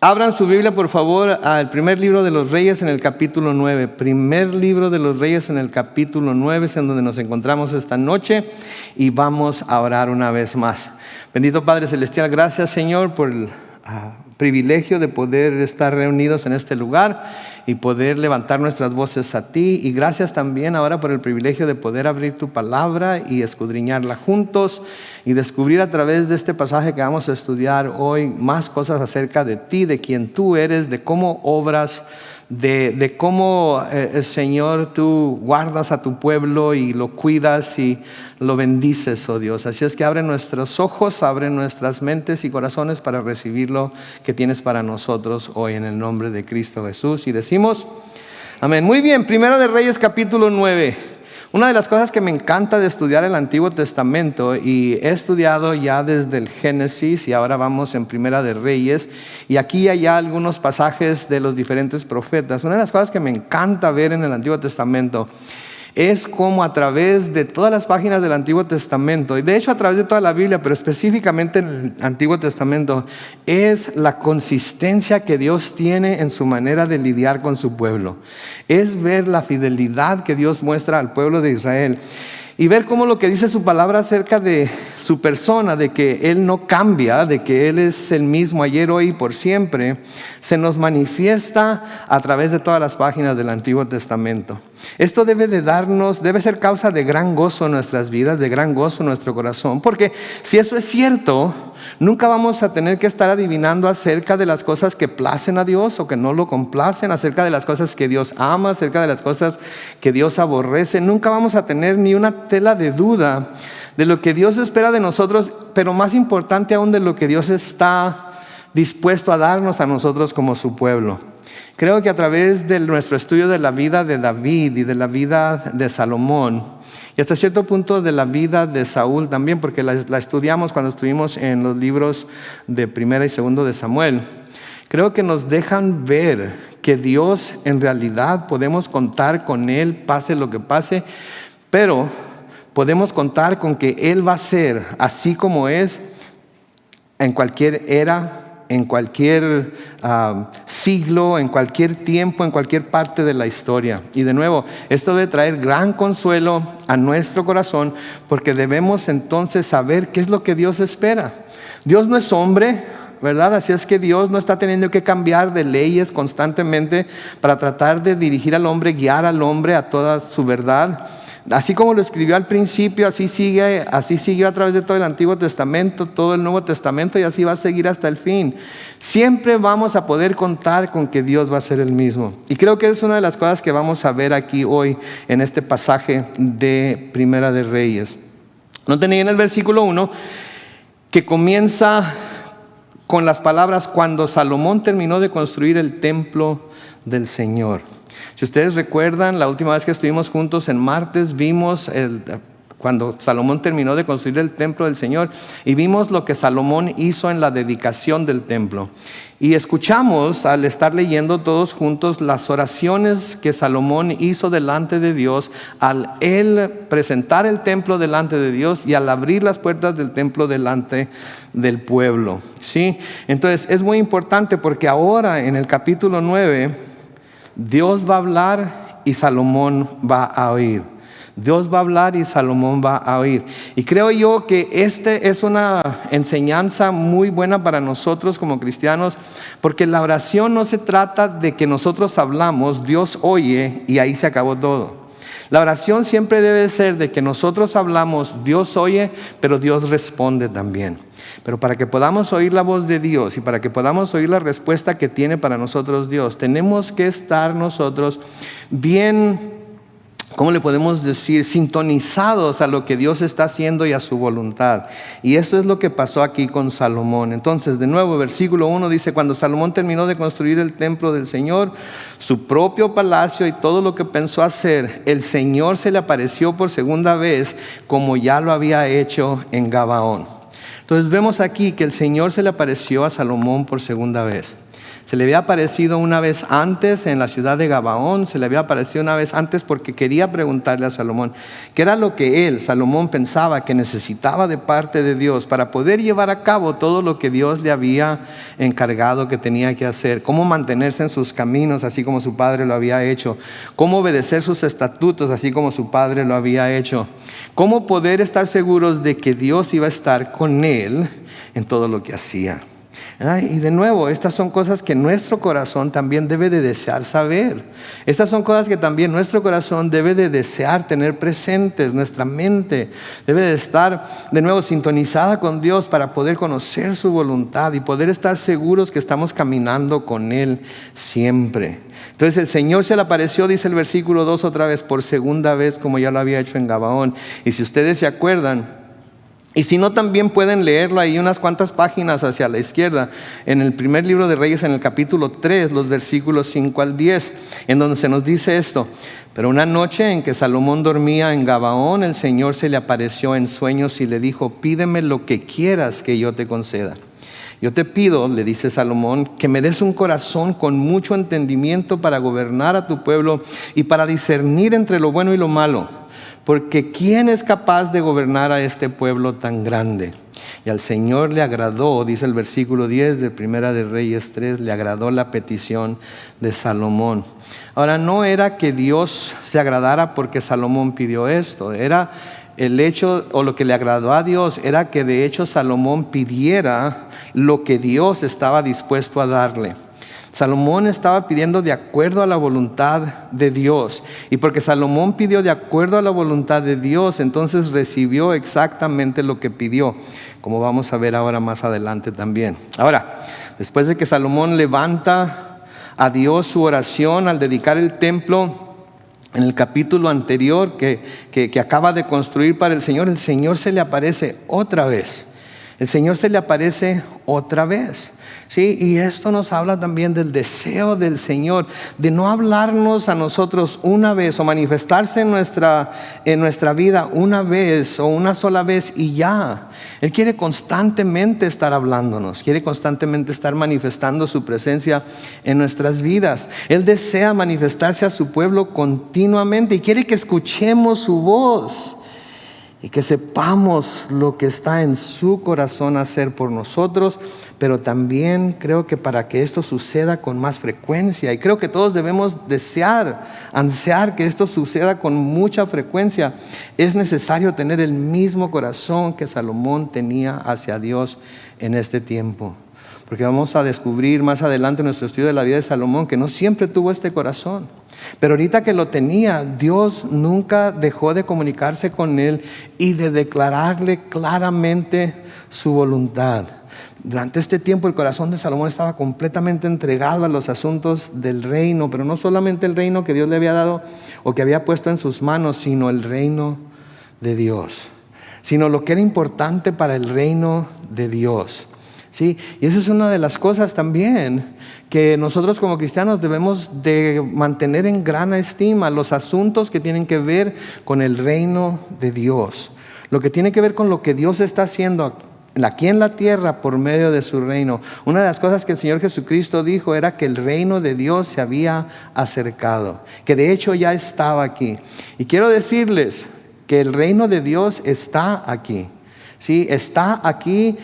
Abran su Biblia, por favor, al primer libro de los Reyes en el capítulo 9. Primer libro de los Reyes en el capítulo 9 es en donde nos encontramos esta noche y vamos a orar una vez más. Bendito Padre Celestial, gracias Señor por el privilegio de poder estar reunidos en este lugar y poder levantar nuestras voces a ti. Y gracias también ahora por el privilegio de poder abrir tu palabra y escudriñarla juntos y descubrir a través de este pasaje que vamos a estudiar hoy más cosas acerca de ti, de quién tú eres, de cómo obras, de cómo, Señor, tú guardas a tu pueblo y lo cuidas y lo bendices, oh Dios. Así es que abre nuestros ojos, abre nuestras mentes y corazones para recibir lo que tienes para nosotros hoy en el nombre de Cristo Jesús. Y decimos, amén. Muy bien, Primero de Reyes capítulo 9. Una de las cosas que me encanta de estudiar el Antiguo Testamento, y he estudiado ya desde el Génesis y ahora vamos en Primera de Reyes, y aquí hay ya algunos pasajes de los diferentes profetas. Una de las cosas que me encanta ver en el Antiguo Testamento es cómo a través de todas las páginas del Antiguo Testamento, y de hecho a través de toda la Biblia, pero específicamente en el Antiguo Testamento, es la consistencia que Dios tiene en su manera de lidiar con su pueblo. Es ver la fidelidad que Dios muestra al pueblo de Israel y ver cómo lo que dice su palabra acerca de su persona, de que Él no cambia, de que Él es el mismo ayer, hoy y por siempre, se nos manifiesta a través de todas las páginas del Antiguo Testamento. Esto debe ser causa de gran gozo en nuestras vidas, de gran gozo en nuestro corazón, porque si eso es cierto, nunca vamos a tener que estar adivinando acerca de las cosas que placen a Dios o que no lo complacen, acerca de las cosas que Dios ama, acerca de las cosas que Dios aborrece. Nunca vamos a tener ni una tela de duda de lo que Dios espera de nosotros, pero más importante aún de lo que Dios está dispuesto a darnos a nosotros como su pueblo. Creo que a través de nuestro estudio de la vida de David y de la vida de Salomón, y hasta cierto punto de la vida de Saúl también, porque la estudiamos cuando estuvimos en los libros de Primera y Segundo de Samuel, creo que nos dejan ver que Dios en realidad podemos contar con Él, pase lo que pase, pero podemos contar con que Él va a ser así como es en cualquier era, en cualquier siglo, en cualquier tiempo, en cualquier parte de la historia. Y de nuevo, esto debe traer gran consuelo a nuestro corazón, porque debemos entonces saber qué es lo que Dios espera. Dios no es hombre, ¿verdad? Así es que Dios no está teniendo que cambiar de leyes constantemente para tratar de dirigir al hombre, guiar al hombre a toda su verdad. Así como lo escribió al principio, así siguió a través de todo el Antiguo Testamento, todo el Nuevo Testamento, y así va a seguir hasta el fin. Siempre vamos a poder contar con que Dios va a ser el mismo. Y creo que es una de las cosas que vamos a ver aquí hoy en este pasaje de Primera de Reyes. Noten ahí en el versículo 1 que comienza con las palabras: cuando Salomón terminó de construir el templo del Señor. Si ustedes recuerdan, la última vez que estuvimos juntos en martes, vimos cuando Salomón terminó de construir el templo del Señor, y vimos lo que Salomón hizo en la dedicación del templo. Y escuchamos, al estar leyendo todos juntos, las oraciones que Salomón hizo delante de Dios al él presentar el templo delante de Dios y al abrir las puertas del templo delante del pueblo, ¿sí? Entonces es muy importante, porque ahora en el capítulo 9 Dios va a hablar y Salomón va a oír. Dios va a hablar y Salomón va a oír. Y creo yo que este es una enseñanza muy buena para nosotros como cristianos, porque la oración no se trata de que nosotros hablamos, Dios oye y ahí se acabó todo. La oración siempre debe ser de que nosotros hablamos, Dios oye, pero Dios responde también. Pero para que podamos oír la voz de Dios y para que podamos oír la respuesta que tiene para nosotros Dios, tenemos que estar nosotros bien, ¿cómo le podemos decir?, sintonizados a lo que Dios está haciendo y a su voluntad. Y eso es lo que pasó aquí con Salomón. Entonces, de nuevo, versículo 1 dice: cuando Salomón terminó de construir el templo del Señor, su propio palacio y todo lo que pensó hacer, el Señor se le apareció por segunda vez, como ya lo había hecho en Gabaón. Entonces vemos aquí que el Señor se le apareció a Salomón por segunda vez. Se le había aparecido una vez antes en la ciudad de Gabaón, se le había aparecido una vez antes porque quería preguntarle a Salomón qué era lo que él, Salomón, pensaba que necesitaba de parte de Dios para poder llevar a cabo todo lo que Dios le había encargado que tenía que hacer, cómo mantenerse en sus caminos así como su padre lo había hecho, cómo obedecer sus estatutos así como su padre lo había hecho, cómo poder estar seguros de que Dios iba a estar con él en todo lo que hacía. Y de nuevo, estas son cosas que nuestro corazón también debe de desear saber. Estas son cosas que también nuestro corazón debe de desear tener presentes. Nuestra mente debe de estar de nuevo sintonizada con Dios para poder conocer su voluntad y poder estar seguros que estamos caminando con Él siempre. Entonces el Señor se le apareció, dice el versículo 2 otra vez, por segunda vez como ya lo había hecho en Gabaón. Y si ustedes se acuerdan, y si no, también pueden leerlo ahí unas cuantas páginas hacia la izquierda, en el primer libro de Reyes, en el capítulo 3, los versículos 5 al 10, en donde se nos dice esto: pero una noche en que Salomón dormía en Gabaón, el Señor se le apareció en sueños y le dijo: pídeme lo que quieras que yo te conceda. Yo te pido, le dice Salomón, que me des un corazón con mucho entendimiento para gobernar a tu pueblo y para discernir entre lo bueno y lo malo. Porque ¿quién es capaz de gobernar a este pueblo tan grande? Y al Señor le agradó, dice el versículo 10 de Primera de Reyes 3, le agradó la petición de Salomón. Ahora, no era que Dios se agradara porque Salomón pidió esto, era el hecho, o lo que le agradó a Dios, era que de hecho Salomón pidiera lo que Dios estaba dispuesto a darle. Salomón estaba pidiendo de acuerdo a la voluntad de Dios. Y porque Salomón pidió de acuerdo a la voluntad de Dios, entonces recibió exactamente lo que pidió, como vamos a ver ahora más adelante también. Ahora, después de que Salomón levanta a Dios su oración al dedicar el templo, en el capítulo anterior que acaba de construir para el Señor se le aparece otra vez. El Señor se le aparece otra vez. Sí, y esto nos habla también del deseo del Señor de no hablarnos a nosotros una vez o manifestarse en nuestra vida una vez o una sola vez y ya. Él quiere constantemente estar hablándonos, quiere constantemente estar manifestando su presencia en nuestras vidas. Él desea manifestarse a su pueblo continuamente y quiere que escuchemos su voz y que sepamos lo que está en su corazón hacer por nosotros, pero también creo que para que esto suceda con más frecuencia, y creo que todos debemos ansiar que esto suceda con mucha frecuencia, es necesario tener el mismo corazón que Salomón tenía hacia Dios en este tiempo. Porque vamos a descubrir más adelante en nuestro estudio de la vida de Salomón que no siempre tuvo este corazón. Pero ahorita que lo tenía, Dios nunca dejó de comunicarse con él y de declararle claramente su voluntad. Durante este tiempo el corazón de Salomón estaba completamente entregado a los asuntos del reino, pero no solamente el reino que Dios le había dado o que había puesto en sus manos, sino el reino de Dios, sino lo que era importante para el reino de Dios. Sí, y esa es una de las cosas también que nosotros como cristianos debemos de mantener en gran estima, los asuntos que tienen que ver con el reino de Dios, lo que tiene que ver con lo que Dios está haciendo aquí en la tierra por medio de su reino. Una de las cosas que el Señor Jesucristo dijo era que el reino de Dios se había acercado, que de hecho ya estaba aquí. Y quiero decirles que el reino de Dios está aquí, ¿sí? Está aquí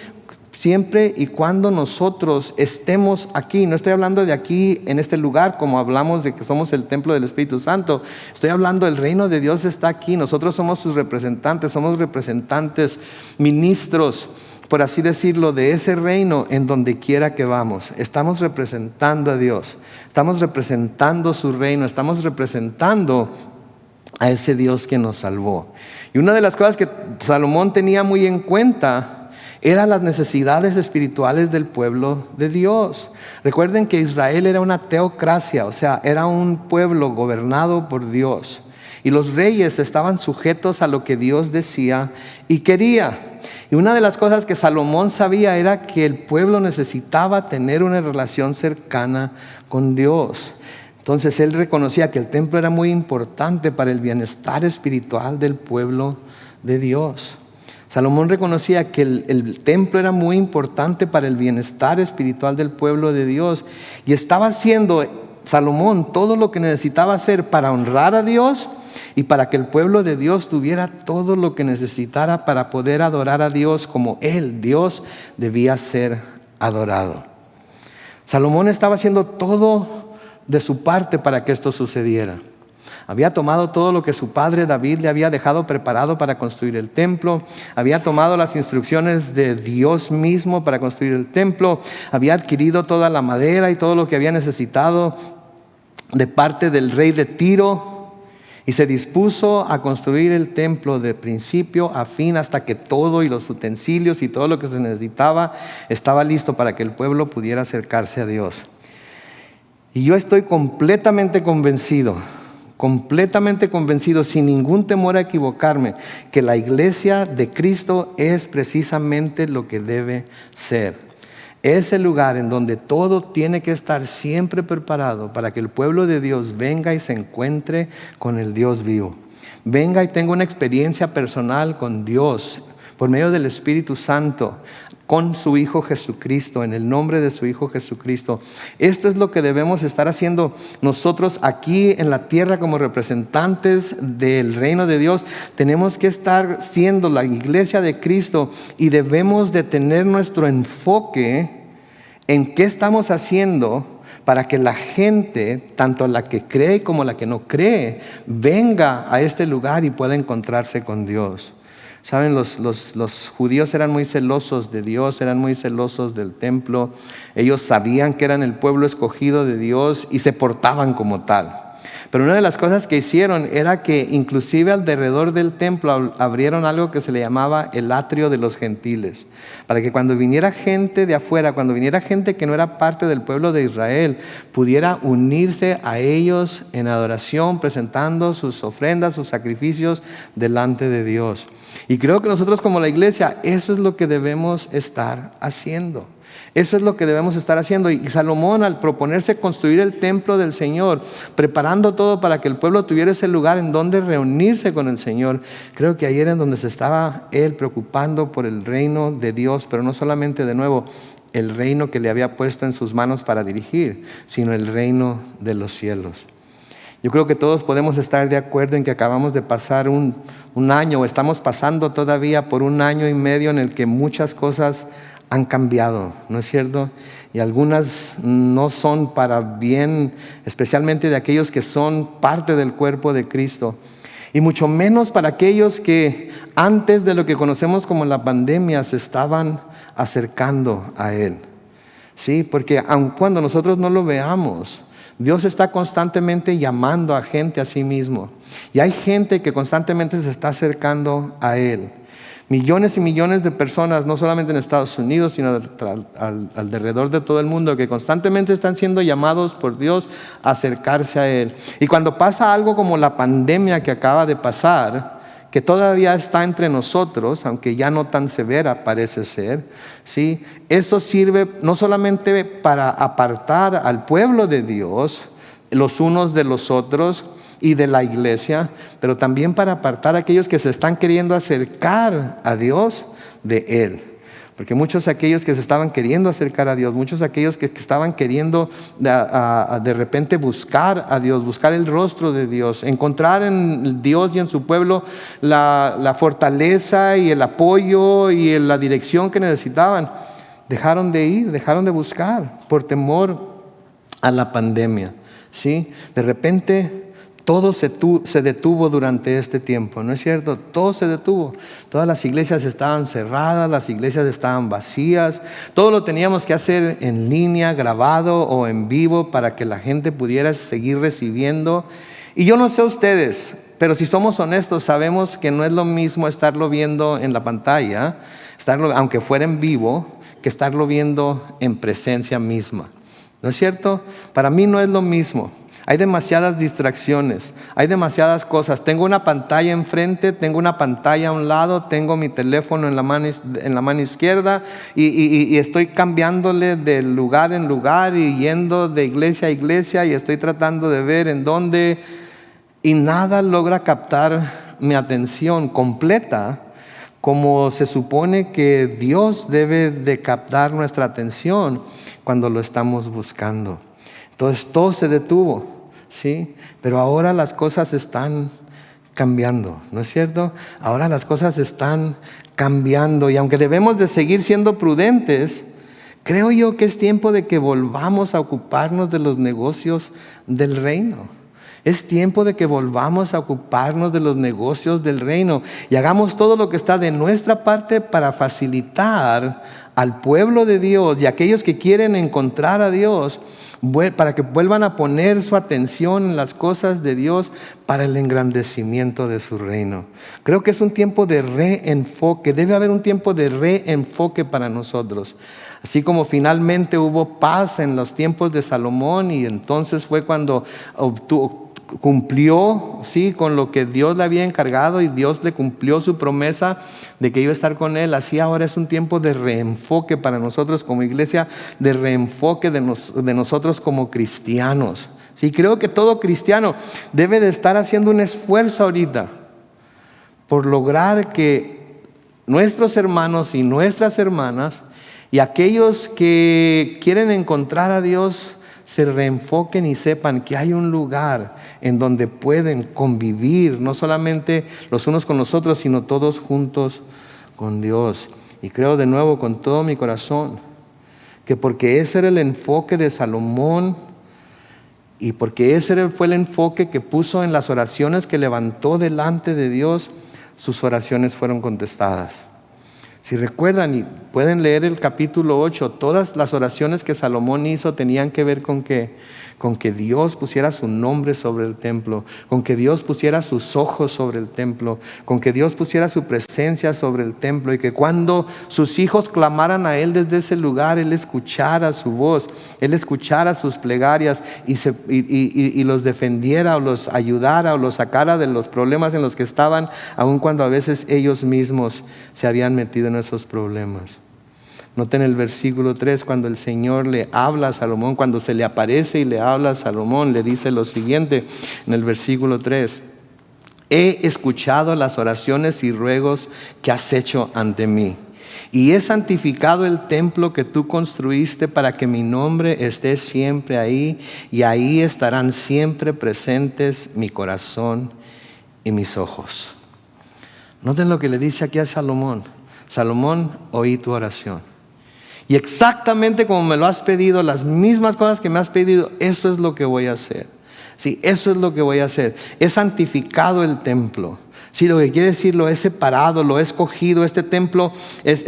siempre y cuando nosotros estemos aquí. No estoy hablando de aquí en este lugar como hablamos de que somos el templo del Espíritu Santo. Estoy hablando del reino de Dios está aquí. Nosotros somos sus representantes, somos representantes, ministros, por así decirlo, de ese reino en donde quiera que vamos. Estamos representando a Dios, estamos representando su reino, estamos representando a ese Dios que nos salvó. Y una de las cosas que Salomón tenía muy en cuenta eran las necesidades espirituales del pueblo de Dios. Recuerden que Israel era una teocracia, o sea, era un pueblo gobernado por Dios. Y los reyes estaban sujetos a lo que Dios decía y quería. Y una de las cosas que Salomón sabía era que el pueblo necesitaba tener una relación cercana con Dios. Entonces él reconocía que el templo era muy importante para el bienestar espiritual del pueblo de Dios. Salomón reconocía que el templo era muy importante para el bienestar espiritual del pueblo de Dios. Y estaba haciendo Salomón todo lo que necesitaba hacer para honrar a Dios y para que el pueblo de Dios tuviera todo lo que necesitara para poder adorar a Dios como Él, Dios, debía ser adorado. Salomón estaba haciendo todo de su parte para que esto sucediera. Había tomado todo lo que su padre David le había dejado preparado para construir el templo. Había tomado las instrucciones de Dios mismo para construir el templo. Había adquirido toda la madera y todo lo que había necesitado de parte del rey de Tiro. Y se dispuso a construir el templo de principio a fin hasta que todo y los utensilios y todo lo que se necesitaba estaba listo para que el pueblo pudiera acercarse a Dios. Y yo estoy completamente convencido, sin ningún temor a equivocarme, que la iglesia de Cristo es precisamente lo que debe ser. Es el lugar en donde todo tiene que estar siempre preparado para que el pueblo de Dios venga y se encuentre con el Dios vivo. Venga y tenga una experiencia personal con Dios por medio del Espíritu Santo, con su Hijo Jesucristo, en el nombre de su Hijo Jesucristo. Esto es lo que debemos estar haciendo nosotros aquí en la tierra como representantes del reino de Dios. Tenemos que estar siendo la iglesia de Cristo y debemos de tener nuestro enfoque en qué estamos haciendo para que la gente, tanto la que cree como la que no cree, venga a este lugar y pueda encontrarse con Dios. Saben, los judíos eran muy celosos de Dios, eran muy celosos del templo. Ellos sabían que eran el pueblo escogido de Dios y se portaban como tal. Pero una de las cosas que hicieron era que inclusive alrededor del templo abrieron algo que se le llamaba el atrio de los gentiles, para que cuando viniera gente de afuera, cuando viniera gente que no era parte del pueblo de Israel, pudiera unirse a ellos en adoración, presentando sus ofrendas, sus sacrificios delante de Dios. Y creo que nosotros como la iglesia, eso es lo que debemos estar haciendo. Eso es lo que debemos estar haciendo. Y Salomón, al proponerse construir el templo del Señor, preparando todo para que el pueblo tuviera ese lugar en donde reunirse con el Señor, creo que ahí era en donde se estaba él preocupando por el reino de Dios, pero no solamente, de nuevo, el reino que le había puesto en sus manos para dirigir, sino el reino de los cielos. Yo creo que todos podemos estar de acuerdo en que acabamos de pasar un año, o estamos pasando todavía por un año y medio en el que muchas cosas han cambiado, ¿no es cierto? Y algunas no son para bien, especialmente de aquellos que son parte del cuerpo de Cristo. Y mucho menos para aquellos que antes de lo que conocemos como la pandemia se estaban acercando a Él. Sí, porque aun cuando nosotros no lo veamos, Dios está constantemente llamando a gente a sí mismo. Y hay gente que constantemente se está acercando a Él. Millones y millones de personas, no solamente en Estados Unidos, sino alrededor de todo el mundo, que constantemente están siendo llamados por Dios a acercarse a Él. Y cuando pasa algo como la pandemia que acaba de pasar, que todavía está entre nosotros, aunque ya no tan severa parece ser, ¿sí? Eso sirve no solamente para apartar al pueblo de Dios, los unos de los otros y de la iglesia, pero también para apartar a aquellos que se están queriendo acercar a Dios de Él. Porque muchos de aquellos que se estaban queriendo acercar a Dios, muchos de aquellos que estaban queriendo de repente buscar a Dios, buscar el rostro de Dios, encontrar en Dios y en su pueblo la fortaleza y el apoyo y la dirección que necesitaban, dejaron de ir, dejaron de buscar por temor a la pandemia. ¿Sí? De repente todo se detuvo durante este tiempo, ¿no es cierto? Todo se detuvo. Todas las iglesias estaban cerradas, las iglesias estaban vacías. Todo lo teníamos que hacer en línea, grabado o en vivo para que la gente pudiera seguir recibiendo. Y yo no sé ustedes, pero si somos honestos, sabemos que no es lo mismo estarlo viendo en la pantalla, aunque fuera en vivo, que estarlo viendo en presencia misma. ¿No es cierto? Para mí no es lo mismo. Hay demasiadas distracciones, hay demasiadas cosas. Tengo una pantalla enfrente, tengo una pantalla a un lado, tengo mi teléfono en la mano izquierda y estoy cambiándole de lugar en lugar y yendo de iglesia a iglesia y estoy tratando de ver en dónde, y nada logra captar mi atención completa como se supone que Dios debe de captar nuestra atención cuando lo estamos buscando. Entonces todo se detuvo, ¿sí? Pero ahora las cosas están cambiando, ¿no es cierto? Ahora las cosas están cambiando y aunque debemos de seguir siendo prudentes, creo yo que es tiempo de que volvamos a ocuparnos de los negocios del reino. Es tiempo de que volvamos a ocuparnos de los negocios del reino y hagamos todo lo que está de nuestra parte para facilitar al pueblo de Dios y a aquellos que quieren encontrar a Dios, para que vuelvan a poner su atención en las cosas de Dios para el engrandecimiento de su reino. Creo que es un tiempo de reenfoque, debe haber un tiempo de reenfoque para nosotros. Así como finalmente hubo paz en los tiempos de Salomón y entonces fue cuando cumplió, ¿sí?, con lo que Dios le había encargado y Dios le cumplió su promesa de que iba a estar con él. Así ahora es un tiempo de reenfoque para nosotros como iglesia, de reenfoque de nosotros como cristianos. Sí, creo que todo cristiano debe de estar haciendo un esfuerzo ahorita por lograr que nuestros hermanos y nuestras hermanas y aquellos que quieren encontrar a Dios se reenfoquen y sepan que hay un lugar en donde pueden convivir, no solamente los unos con los otros, sino todos juntos con Dios. Y creo de nuevo con todo mi corazón que porque ese era el enfoque de Salomón y porque ese fue el enfoque que puso en las oraciones que levantó delante de Dios, sus oraciones fueron contestadas. Si recuerdan y pueden leer el capítulo 8, todas las oraciones que Salomón hizo tenían que ver con que Dios pusiera su nombre sobre el templo, con que Dios pusiera sus ojos sobre el templo, con que Dios pusiera su presencia sobre el templo y que cuando sus hijos clamaran a Él desde ese lugar, Él escuchara su voz, Él escuchara sus plegarias y los defendiera o los ayudara o los sacara de los problemas en los que estaban, aun cuando a veces ellos mismos se habían metido en esos problemas. Noten el versículo 3, cuando el Señor le habla a Salomón, cuando se le aparece y le habla a Salomón, le dice lo siguiente en el versículo 3: he escuchado las oraciones y ruegos que has hecho ante mí, y he santificado el templo que tú construiste para que mi nombre esté siempre ahí, y ahí estarán siempre presentes mi corazón y mis ojos. Noten lo que le dice aquí a Salomón: Salomón, oí tu oración. Y exactamente como me lo has pedido, las mismas cosas que me has pedido, eso es lo que voy a hacer. Sí, eso es lo que voy a hacer. He santificado el templo. Sí, lo que quiere decir, lo he separado, lo he escogido. Este templo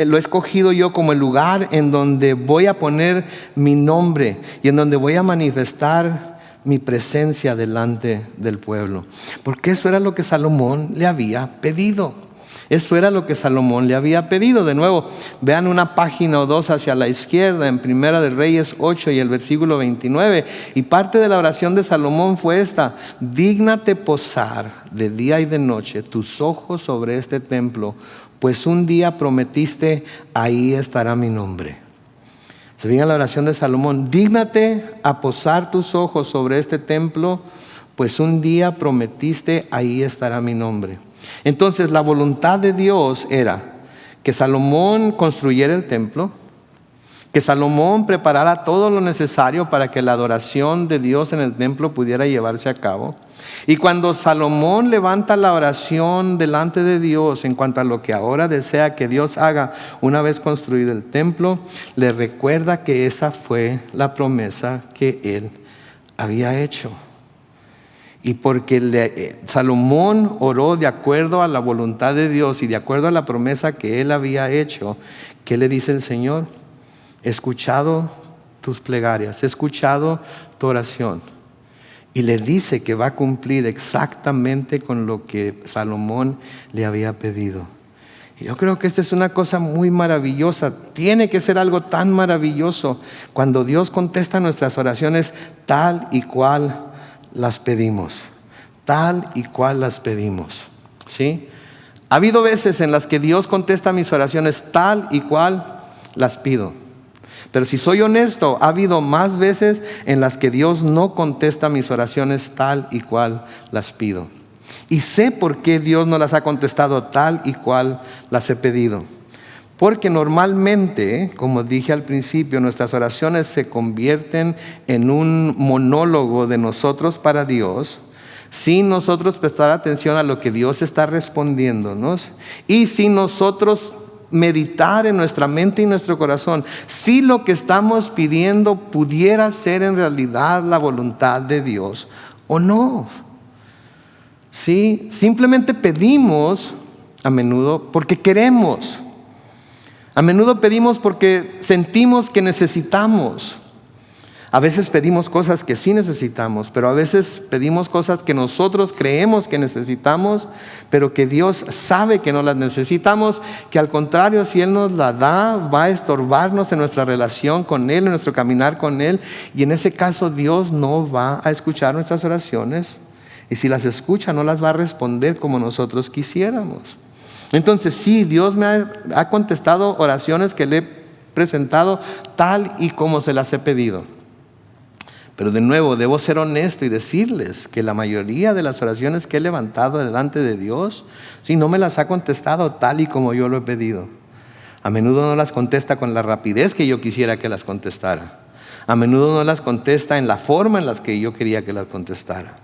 lo he escogido yo como el lugar en donde voy a poner mi nombre y en donde voy a manifestar mi presencia delante del pueblo. Porque eso era lo que Salomón le había pedido. Eso era lo que Salomón le había pedido. De nuevo, vean una página o dos hacia la izquierda en Primera de Reyes 8 y el versículo 29. Y parte de la oración de Salomón fue esta: dígnate posar de día y de noche tus ojos sobre este templo, pues un día prometiste, ahí estará mi nombre. Se fijan la oración de Salomón: dígnate a posar tus ojos sobre este templo, pues un día prometiste, ahí estará mi nombre. Entonces la voluntad de Dios era que Salomón construyera el templo, que Salomón preparara todo lo necesario para que la adoración de Dios en el templo pudiera llevarse a cabo. Y cuando Salomón levanta la oración delante de Dios en cuanto a lo que ahora desea que Dios haga una vez construido el templo, le recuerda que esa fue la promesa que él había hecho. Y porque Salomón oró de acuerdo a la voluntad de Dios y de acuerdo a la promesa que él había hecho, ¿qué le dice el Señor? He escuchado tus plegarias, he escuchado tu oración. Y le dice que va a cumplir exactamente con lo que Salomón le había pedido. Y yo creo que esta es una cosa muy maravillosa. Tiene que ser algo tan maravilloso cuando Dios contesta nuestras oraciones tal y cual las pedimos, tal y cual las pedimos, ¿sí? Ha habido veces en las que Dios contesta mis oraciones tal y cual las pido. Pero si soy honesto, ha habido más veces en las que Dios no contesta mis oraciones tal y cual las pido. Y sé por qué Dios no las ha contestado tal y cual las he pedido. Porque normalmente, como dije al principio, nuestras oraciones se convierten en un monólogo de nosotros para Dios, sin nosotros prestar atención a lo que Dios está respondiéndonos y sin nosotros meditar en nuestra mente y nuestro corazón si lo que estamos pidiendo pudiera ser en realidad la voluntad de Dios o no. ¿Sí? Simplemente pedimos a menudo porque queremos. A menudo pedimos porque sentimos que necesitamos. A veces pedimos cosas que sí necesitamos, pero a veces pedimos cosas que nosotros creemos que necesitamos, pero que Dios sabe que no las necesitamos, que al contrario, si Él nos la da, va a estorbarnos en nuestra relación con Él, en nuestro caminar con Él, y en ese caso Dios no va a escuchar nuestras oraciones, y si las escucha no las va a responder como nosotros quisiéramos. Entonces sí, Dios me ha contestado oraciones que le he presentado tal y como se las he pedido. Pero de nuevo, debo ser honesto y decirles que la mayoría de las oraciones que he levantado delante de Dios, sí, no me las ha contestado tal y como yo lo he pedido. A menudo no las contesta con la rapidez que yo quisiera que las contestara. A menudo no las contesta en la forma en la que yo quería que las contestara.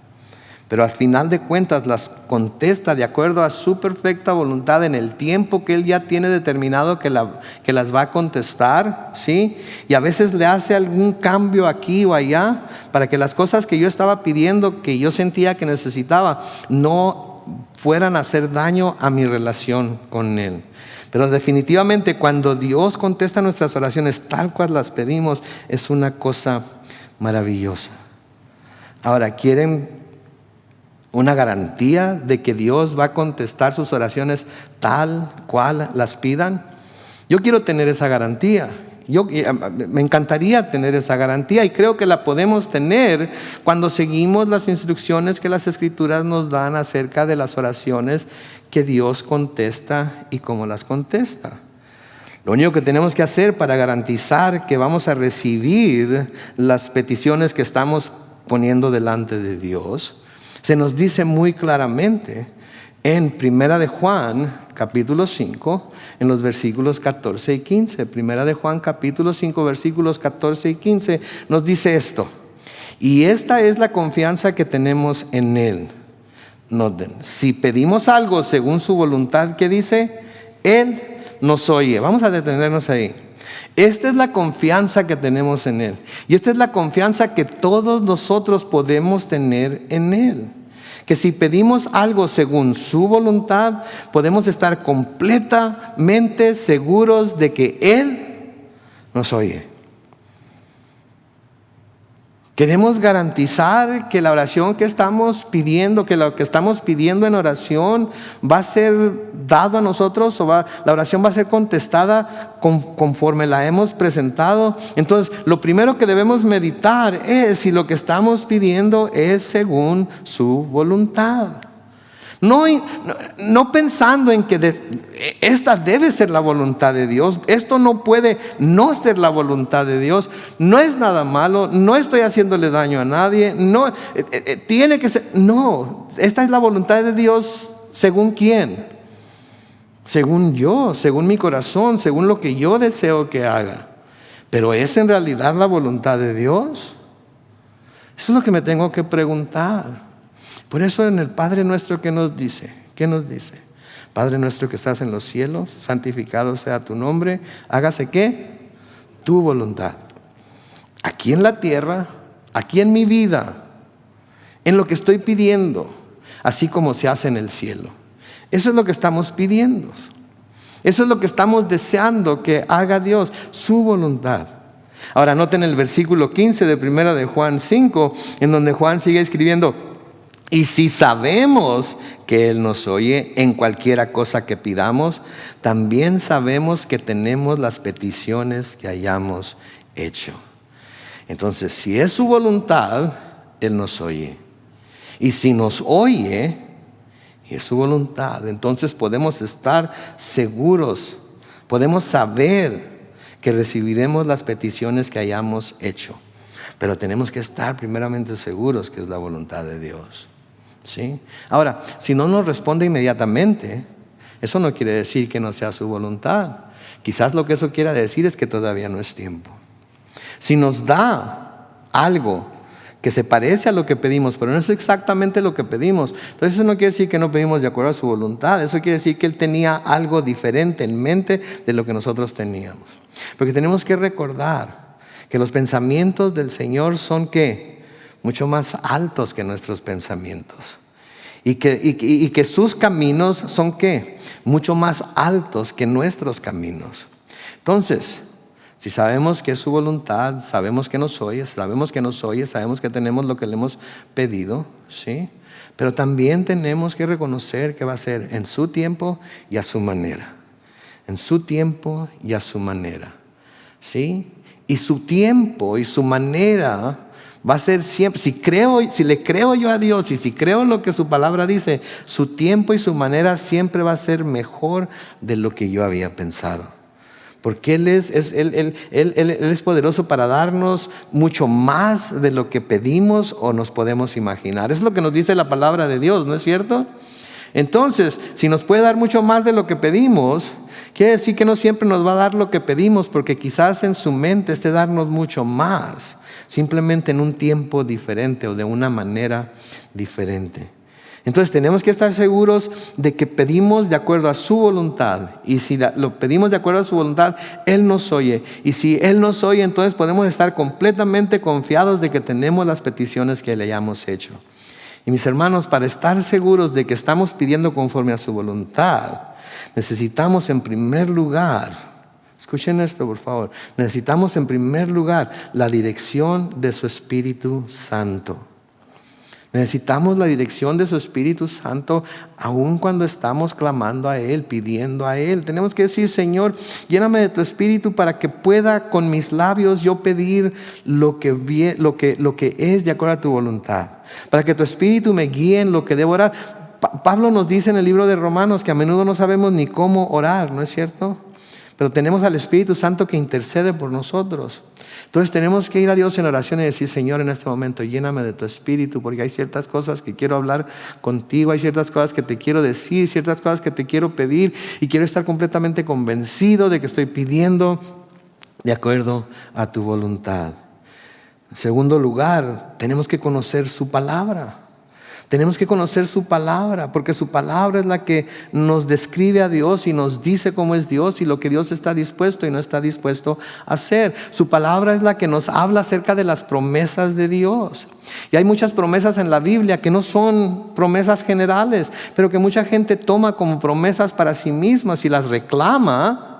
Pero al final de cuentas las contesta de acuerdo a su perfecta voluntad en el tiempo que Él ya tiene determinado que las va a contestar, ¿sí? Y a veces le hace algún cambio aquí o allá para que las cosas que yo estaba pidiendo, que yo sentía que necesitaba, no fueran a hacer daño a mi relación con Él. Pero definitivamente cuando Dios contesta nuestras oraciones tal cual las pedimos, es una cosa maravillosa. Ahora, ¿quieren una garantía de que Dios va a contestar sus oraciones tal cual las pidan? Yo quiero tener esa garantía. Me encantaría tener esa garantía y creo que la podemos tener cuando seguimos las instrucciones que las Escrituras nos dan acerca de las oraciones que Dios contesta y cómo las contesta. Lo único que tenemos que hacer para garantizar que vamos a recibir las peticiones que estamos poniendo delante de Dios, se nos dice muy claramente en Primera de Juan, capítulo 5, en los versículos 14 y 15. Primera de Juan, capítulo 5, versículos 14 y 15, nos dice esto. Y esta es la confianza que tenemos en Él. Noten, si pedimos algo según su voluntad, ¿qué dice? Él nos oye. Vamos a detenernos ahí. Esta es la confianza que tenemos en Él. Y esta es la confianza que todos nosotros podemos tener en Él. Que si pedimos algo según su voluntad, podemos estar completamente seguros de que Él nos oye. Queremos garantizar que la oración que estamos pidiendo, que lo que estamos pidiendo en oración va a ser dado a nosotros o la oración va a ser contestada conforme la hemos presentado. Entonces, lo primero que debemos meditar es si lo que estamos pidiendo es según su voluntad. No pensando en que esta debe ser la voluntad de Dios. Esto no puede no ser la voluntad de Dios. No es nada malo. No estoy haciéndole daño a nadie. No, tiene que ser. No, esta es la voluntad de Dios. ¿Según quién? Según yo, según mi corazón, según lo que yo deseo que haga. Pero ¿es en realidad la voluntad de Dios? Eso es lo que me tengo que preguntar. Por eso en el Padre Nuestro, ¿qué nos dice? ¿Qué nos dice? Padre nuestro que estás en los cielos, santificado sea tu nombre, hágase ¿qué? Tu voluntad. Aquí en la tierra, aquí en mi vida, en lo que estoy pidiendo, así como se hace en el cielo. Eso es lo que estamos pidiendo. Eso es lo que estamos deseando que haga Dios, su voluntad. Ahora noten el versículo 15 de Primera de Juan 5, en donde Juan sigue escribiendo: y si sabemos que Él nos oye en cualquiera cosa que pidamos, también sabemos que tenemos las peticiones que hayamos hecho. Entonces, si es su voluntad, Él nos oye. Y si nos oye, y es su voluntad, entonces podemos estar seguros, podemos saber que recibiremos las peticiones que hayamos hecho. Pero tenemos que estar primeramente seguros que es la voluntad de Dios. ¿Sí? Ahora, si no nos responde inmediatamente, eso no quiere decir que no sea su voluntad. Quizás lo que eso quiera decir es que todavía no es tiempo. Si nos da algo que se parece a lo que pedimos, pero no es exactamente lo que pedimos, entonces eso no quiere decir que no pedimos de acuerdo a su voluntad. Eso quiere decir que Él tenía algo diferente en mente de lo que nosotros teníamos. Porque tenemos que recordar que los pensamientos del Señor son ¿qué? Mucho más altos que nuestros pensamientos. Y que sus caminos son ¿qué? Mucho más altos que nuestros caminos. Entonces, si sabemos que es su voluntad, sabemos que nos oye, sabemos que tenemos lo que le hemos pedido, ¿sí? Pero también tenemos que reconocer que va a ser en su tiempo y a su manera. En su tiempo y a su manera, ¿sí? Y su tiempo y su manera va a ser siempre, si le creo yo a Dios y si creo lo que su palabra dice, su tiempo y su manera siempre va a ser mejor de lo que yo había pensado. Porque Él es poderoso para darnos mucho más de lo que pedimos o nos podemos imaginar. Es lo que nos dice la palabra de Dios, ¿no es cierto? Entonces, si nos puede dar mucho más de lo que pedimos, quiere decir que no siempre nos va a dar lo que pedimos, porque quizás en su mente esté darnos mucho más, simplemente en un tiempo diferente o de una manera diferente. Entonces tenemos que estar seguros de que pedimos de acuerdo a su voluntad. Y si lo pedimos de acuerdo a su voluntad, Él nos oye. Y si Él nos oye, entonces podemos estar completamente confiados de que tenemos las peticiones que le hayamos hecho. Y mis hermanos, para estar seguros de que estamos pidiendo conforme a su voluntad, necesitamos en primer lugar, escuchen esto por favor, necesitamos en primer lugar la dirección de su Espíritu Santo. Necesitamos la dirección de su Espíritu Santo aun cuando estamos clamando a Él, pidiendo a Él. Tenemos que decir, Señor, lléname de tu Espíritu para que pueda con mis labios yo pedir lo que es de acuerdo a tu voluntad. Para que tu Espíritu me guíe en lo que debo orar. Pablo nos dice en el libro de Romanos que a menudo no sabemos ni cómo orar, ¿no es cierto? Pero tenemos al Espíritu Santo que intercede por nosotros. Entonces tenemos que ir a Dios en oración y decir, Señor, en este momento lléname de tu Espíritu, porque hay ciertas cosas que quiero hablar contigo, hay ciertas cosas que te quiero decir, ciertas cosas que te quiero pedir, y quiero estar completamente convencido de que estoy pidiendo de acuerdo a tu voluntad. En segundo lugar, tenemos que conocer su palabra. Tenemos que conocer su palabra, porque su palabra es la que nos describe a Dios y nos dice cómo es Dios y lo que Dios está dispuesto y no está dispuesto a hacer. Su palabra es la que nos habla acerca de las promesas de Dios. Y hay muchas promesas en la Biblia que no son promesas generales, pero que mucha gente toma como promesas para sí mismas y las reclama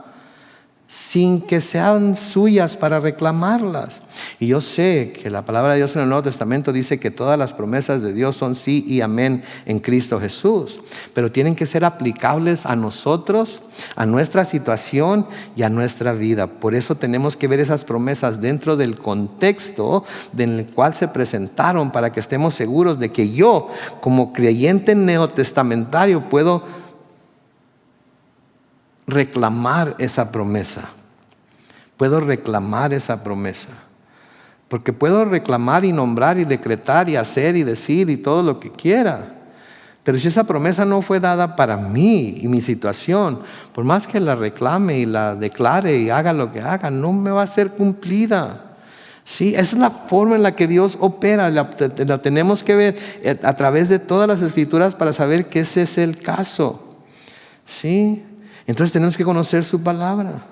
sin que sean suyas para reclamarlas. Y yo sé que la palabra de Dios en el Nuevo Testamento dice que todas las promesas de Dios son sí y amén en Cristo Jesús, pero tienen que ser aplicables a nosotros, a nuestra situación y a nuestra vida. Por eso tenemos que ver esas promesas dentro del contexto en el cual se presentaron, para que estemos seguros de que yo, como creyente neotestamentario, puedo reclamar esa promesa. Puedo reclamar esa promesa. Porque puedo reclamar y nombrar y decretar y hacer y decir y todo lo que quiera. Pero si esa promesa no fue dada para mí y mi situación, por más que la reclame y la declare y haga lo que haga, no me va a ser cumplida. Sí, esa es la forma en la que Dios opera. La tenemos que ver a través de todas las Escrituras para saber que ese es el caso. Sí. Entonces tenemos que conocer su palabra.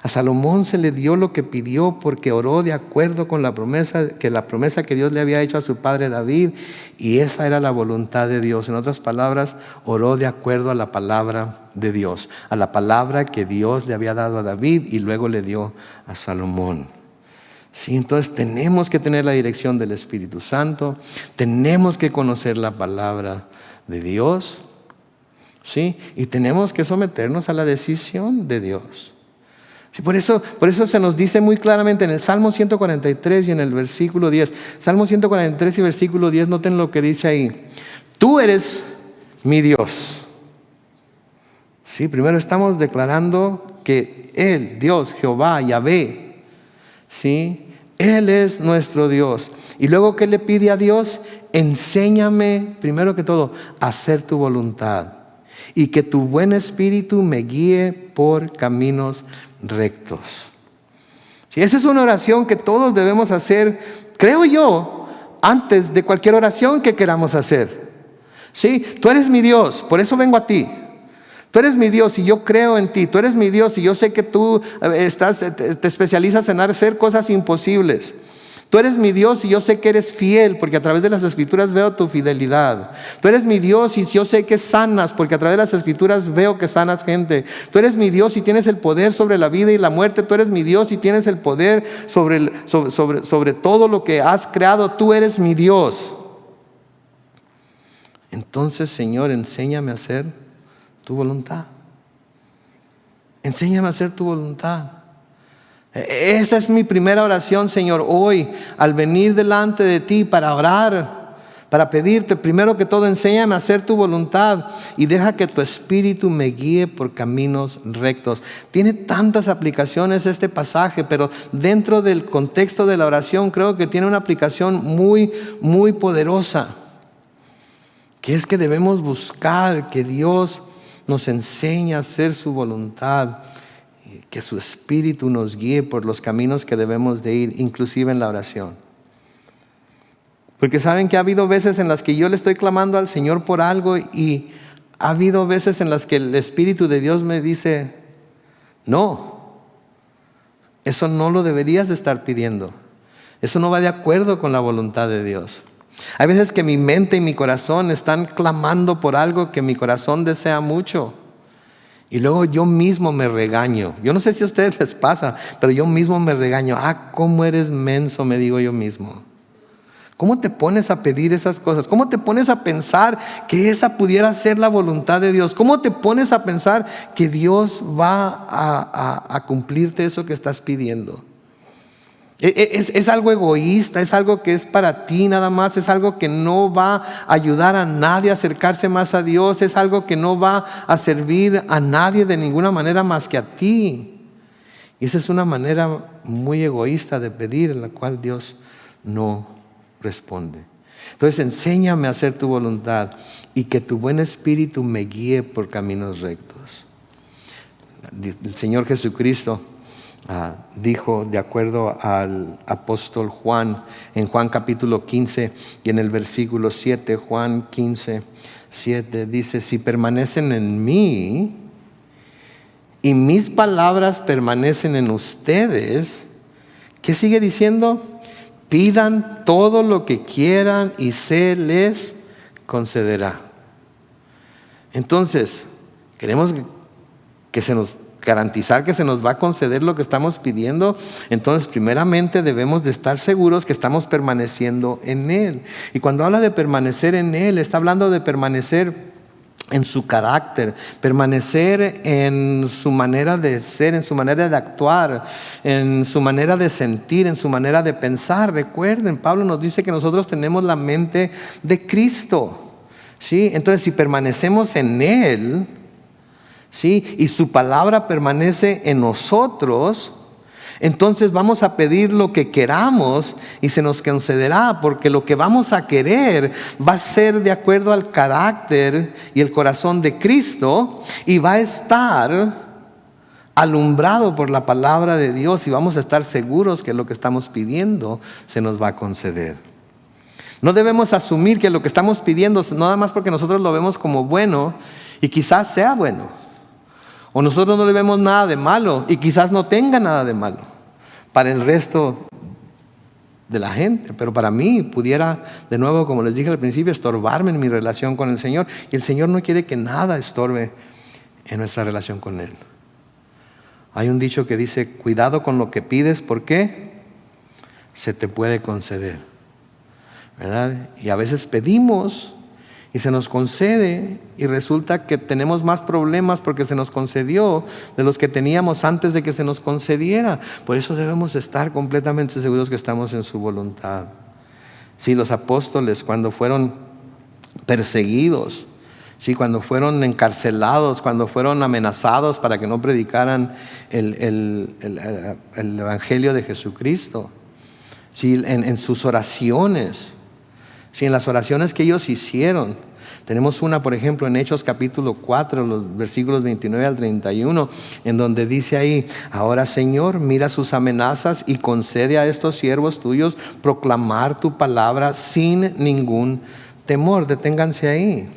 A Salomón se le dio lo que pidió porque oró de acuerdo con la promesa que Dios le había hecho a su padre David, y esa era la voluntad de Dios. En otras palabras, oró de acuerdo a la palabra de Dios, a la palabra que Dios le había dado a David y luego le dio a Salomón. Sí, entonces tenemos que tener la dirección del Espíritu Santo, tenemos que conocer la palabra de Dios. ¿Sí? Y tenemos que someternos a la decisión de Dios. Sí, por eso se nos dice muy claramente en el Salmo 143 y en el versículo 10. Salmo 143 y versículo 10, noten lo que dice ahí. Tú eres mi Dios. Sí, primero estamos declarando que Él, Dios, Jehová, Yahvé, ¿sí?, Él es nuestro Dios. Y luego, ¿qué le pide a Dios? Enséñame, primero que todo, a hacer tu voluntad. Y que tu buen espíritu me guíe por caminos rectos. Sí, esa es una oración que todos debemos hacer, creo yo, antes de cualquier oración que queramos hacer. Sí, tú eres mi Dios, por eso vengo a ti. Tú eres mi Dios y yo creo en ti. Tú eres mi Dios y yo sé que tú te especializas en hacer cosas imposibles. Tú eres mi Dios y yo sé que eres fiel porque a través de las Escrituras veo tu fidelidad. Tú eres mi Dios y yo sé que sanas porque a través de las Escrituras veo que sanas gente. Tú eres mi Dios y tienes el poder sobre la vida y la muerte. Tú eres mi Dios y tienes el poder sobre todo lo que has creado. Tú eres mi Dios. Entonces, Señor, enséñame a hacer tu voluntad. Enséñame a hacer tu voluntad. Esa es mi primera oración, Señor, hoy, al venir delante de ti para orar, para pedirte, primero que todo, enséñame a hacer tu voluntad y deja que tu espíritu me guíe por caminos rectos. Tiene tantas aplicaciones este pasaje, pero dentro del contexto de la oración creo que tiene una aplicación muy, muy poderosa, que es que debemos buscar que Dios nos enseñe a hacer su voluntad, que su espíritu nos guíe por los caminos que debemos de ir, inclusive en la oración. Porque saben que ha habido veces en las que yo le estoy clamando al Señor por algo y ha habido veces en las que el Espíritu de Dios me dice, no, eso no lo deberías de estar pidiendo. Eso no va de acuerdo con la voluntad de Dios. Hay veces que mi mente y mi corazón están clamando por algo que mi corazón desea mucho. Y luego yo mismo me regaño. Yo no sé si a ustedes les pasa, pero yo mismo me regaño. ¿Cómo eres menso?, me digo yo mismo. ¿Cómo te pones a pedir esas cosas? ¿Cómo te pones a pensar que esa pudiera ser la voluntad de Dios? ¿Cómo te pones a pensar que Dios va a cumplirte eso que estás pidiendo? Es algo egoísta, es algo que es para ti nada más, es algo que no va a ayudar a nadie a acercarse más a Dios, es algo que no va a servir a nadie de ninguna manera más que a ti. Y esa es una manera muy egoísta de pedir, en la cual Dios no responde. Entonces, enséñame a hacer tu voluntad y que tu buen espíritu me guíe por caminos rectos. El Señor Jesucristo dijo, de acuerdo al apóstol Juan, en Juan capítulo 15 y en el versículo 7, Juan 15, 7, dice: si permanecen en mí y mis palabras permanecen en ustedes, ¿qué sigue diciendo? Pidan todo lo que quieran y se les concederá. Entonces, queremos que se nos garantizar que se nos va a conceder lo que estamos pidiendo. Entonces, primeramente debemos de estar seguros que estamos permaneciendo en Él. Y cuando habla de permanecer en Él, está hablando de permanecer en su carácter, permanecer en su manera de ser, en su manera de actuar, en su manera de sentir, en su manera de pensar. Recuerden, Pablo nos dice que nosotros tenemos la mente de Cristo, ¿sí? Entonces, si permanecemos en Él, ¿sí?, y su palabra permanece en nosotros, entonces vamos a pedir lo que queramos y se nos concederá, porque lo que vamos a querer va a ser de acuerdo al carácter y el corazón de Cristo y va a estar alumbrado por la palabra de Dios y vamos a estar seguros que lo que estamos pidiendo se nos va a conceder. No debemos asumir que lo que estamos pidiendo, nada más porque nosotros lo vemos como bueno y quizás sea bueno, o nosotros no le vemos nada de malo y quizás no tenga nada de malo para el resto de la gente, pero para mí pudiera, de nuevo, como les dije al principio, estorbarme en mi relación con el Señor, y el Señor no quiere que nada estorbe en nuestra relación con Él. Hay un dicho que dice: cuidado con lo que pides, porque se te puede conceder, ¿verdad? Y a veces pedimos y se nos concede y resulta que tenemos más problemas porque se nos concedió de los que teníamos antes de que se nos concediera. Por eso debemos estar completamente seguros que estamos en su voluntad. Sí, los apóstoles, cuando fueron perseguidos, sí, cuando fueron encarcelados, cuando fueron amenazados para que no predicaran el evangelio de Jesucristo, ¿sí? En sus oraciones, ¿sí? En las oraciones que ellos hicieron. Tenemos una, por ejemplo, en Hechos capítulo 4, los versículos 29 al 31, en donde dice ahí: ahora, Señor, mira sus amenazas y concede a estos siervos tuyos proclamar tu palabra sin ningún temor. Deténganse ahí,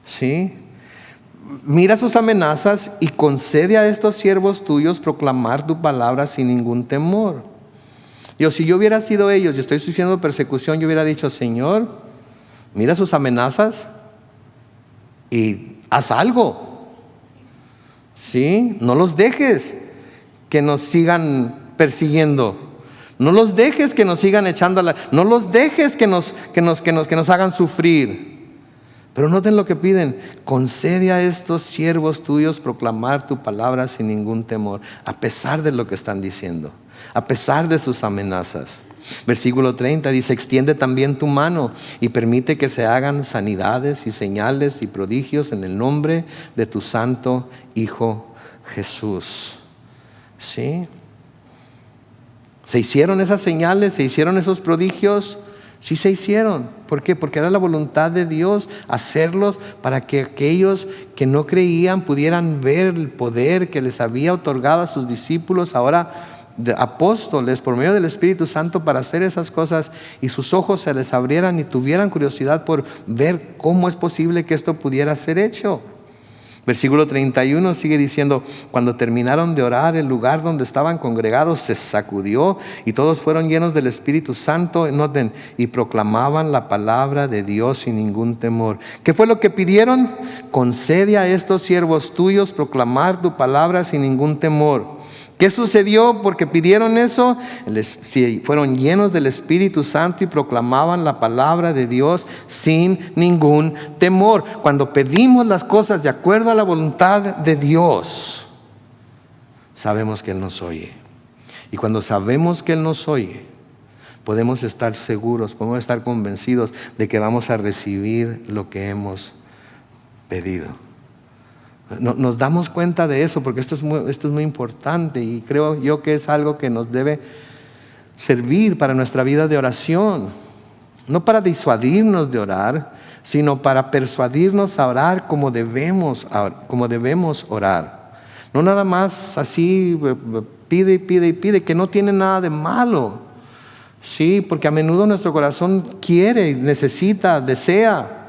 ¿sí? Mira sus amenazas y concede a estos siervos tuyos proclamar tu palabra sin ningún temor. Si yo hubiera sido ellos, yo estoy sufriendo persecución, yo hubiera dicho: Señor, mira sus amenazas y haz algo, ¿sí? No los dejes que nos sigan persiguiendo, no los dejes que nos sigan echando no los dejes que nos hagan sufrir. Pero noten lo que piden: concede a estos siervos tuyos proclamar tu palabra sin ningún temor, a pesar de lo que están diciendo, a pesar de sus amenazas. Versículo 30 dice: extiende también tu mano y permite que se hagan sanidades y señales y prodigios en el nombre de tu santo Hijo Jesús. ¿Sí? ¿Se hicieron esas señales? ¿Se hicieron esos prodigios? Sí se hicieron. ¿Por qué? Porque era la voluntad de Dios hacerlos para que aquellos que no creían pudieran ver el poder que les había otorgado a sus discípulos, ahora de apóstoles, por medio del Espíritu Santo, para hacer esas cosas, y sus ojos se les abrieran y tuvieran curiosidad por ver cómo es posible que esto pudiera ser hecho. Versículo 31 sigue diciendo: cuando terminaron de orar, el lugar donde estaban congregados se sacudió y todos fueron llenos del Espíritu Santo, noten, y proclamaban la palabra de Dios sin ningún temor. ¿Qué fue lo que pidieron? Concede a estos siervos tuyos proclamar tu palabra sin ningún temor. ¿Qué sucedió porque pidieron eso? Fueron llenos del Espíritu Santo y proclamaban la palabra de Dios sin ningún temor. Cuando pedimos las cosas de acuerdo a la voluntad de Dios, sabemos que Él nos oye. Y cuando sabemos que Él nos oye, podemos estar seguros, podemos estar convencidos de que vamos a recibir lo que hemos pedido. Nos damos cuenta de eso porque esto es muy importante, y creo yo que es algo que nos debe servir para nuestra vida de oración. No para disuadirnos de orar, sino para persuadirnos a orar como debemos orar. No nada más así pide y pide y pide, que no tiene nada de malo. Sí, porque a menudo nuestro corazón quiere, necesita, desea.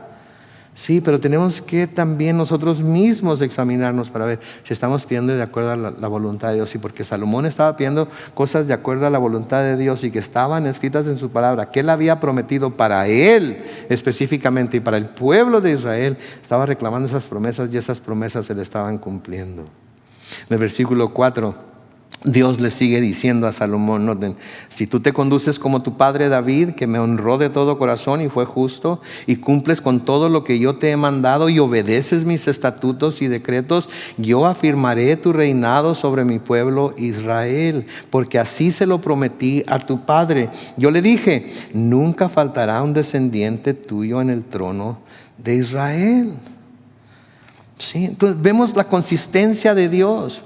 Sí, pero tenemos que también nosotros mismos examinarnos para ver si estamos pidiendo de acuerdo a la voluntad de Dios. Y porque Salomón estaba pidiendo cosas de acuerdo a la voluntad de Dios y que estaban escritas en su palabra, que él había prometido para él específicamente y para el pueblo de Israel, estaba reclamando esas promesas, y esas promesas se le estaban cumpliendo. En el versículo 4, Dios le sigue diciendo a Salomón: noten, si tú te conduces como tu padre David, que me honró de todo corazón y fue justo, y cumples con todo lo que yo te he mandado y obedeces mis estatutos y decretos, yo afirmaré tu reinado sobre mi pueblo Israel, porque así se lo prometí a tu padre. Yo le dije: nunca faltará un descendiente tuyo en el trono de Israel. ¿Sí? Entonces vemos la consistencia de Dios.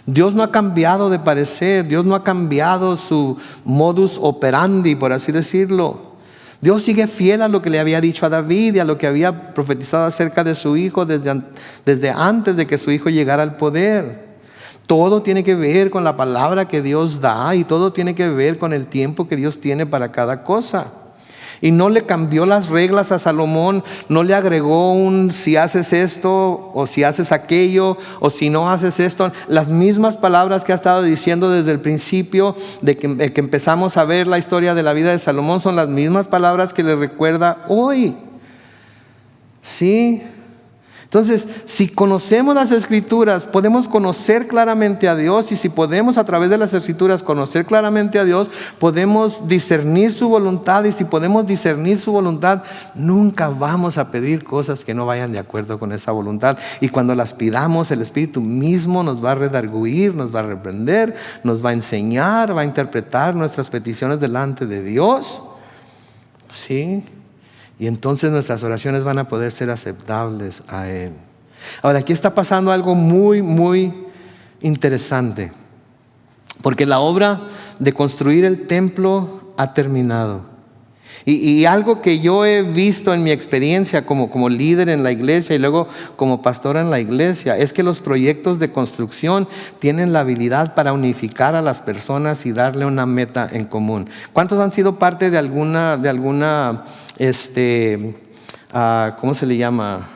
Dios no ha cambiado de parecer, Dios no ha cambiado su modus operandi, por así decirlo. Dios sigue fiel a lo que le había dicho a David y a lo que había profetizado acerca de su hijo desde antes de que su hijo llegara al poder. Todo tiene que ver con la palabra que Dios da, y todo tiene que ver con el tiempo que Dios tiene para cada cosa. Y no le cambió las reglas a Salomón, no le agregó un si haces esto o si haces aquello o si no haces esto. Las mismas palabras que ha estado diciendo desde el principio de que empezamos a ver la historia de la vida de Salomón son las mismas palabras que le recuerda hoy. ¿Sí? Entonces, si conocemos las Escrituras, podemos conocer claramente a Dios, y si podemos a través de las Escrituras conocer claramente a Dios, podemos discernir su voluntad, y si podemos discernir su voluntad, nunca vamos a pedir cosas que no vayan de acuerdo con esa voluntad. Y cuando las pidamos, el Espíritu mismo nos va a redarguir, nos va a reprender, nos va a enseñar, va a interpretar nuestras peticiones delante de Dios. ¿Sí? Y entonces nuestras oraciones van a poder ser aceptables a Él. Ahora, aquí está pasando algo muy, muy interesante. Porque la obra de construir el templo ha terminado. Y algo que yo he visto en mi experiencia como líder en la iglesia y luego como pastor en la iglesia es que los proyectos de construcción tienen la habilidad para unificar a las personas y darle una meta en común. ¿Cuántos han sido parte de alguna ¿cómo se le llama?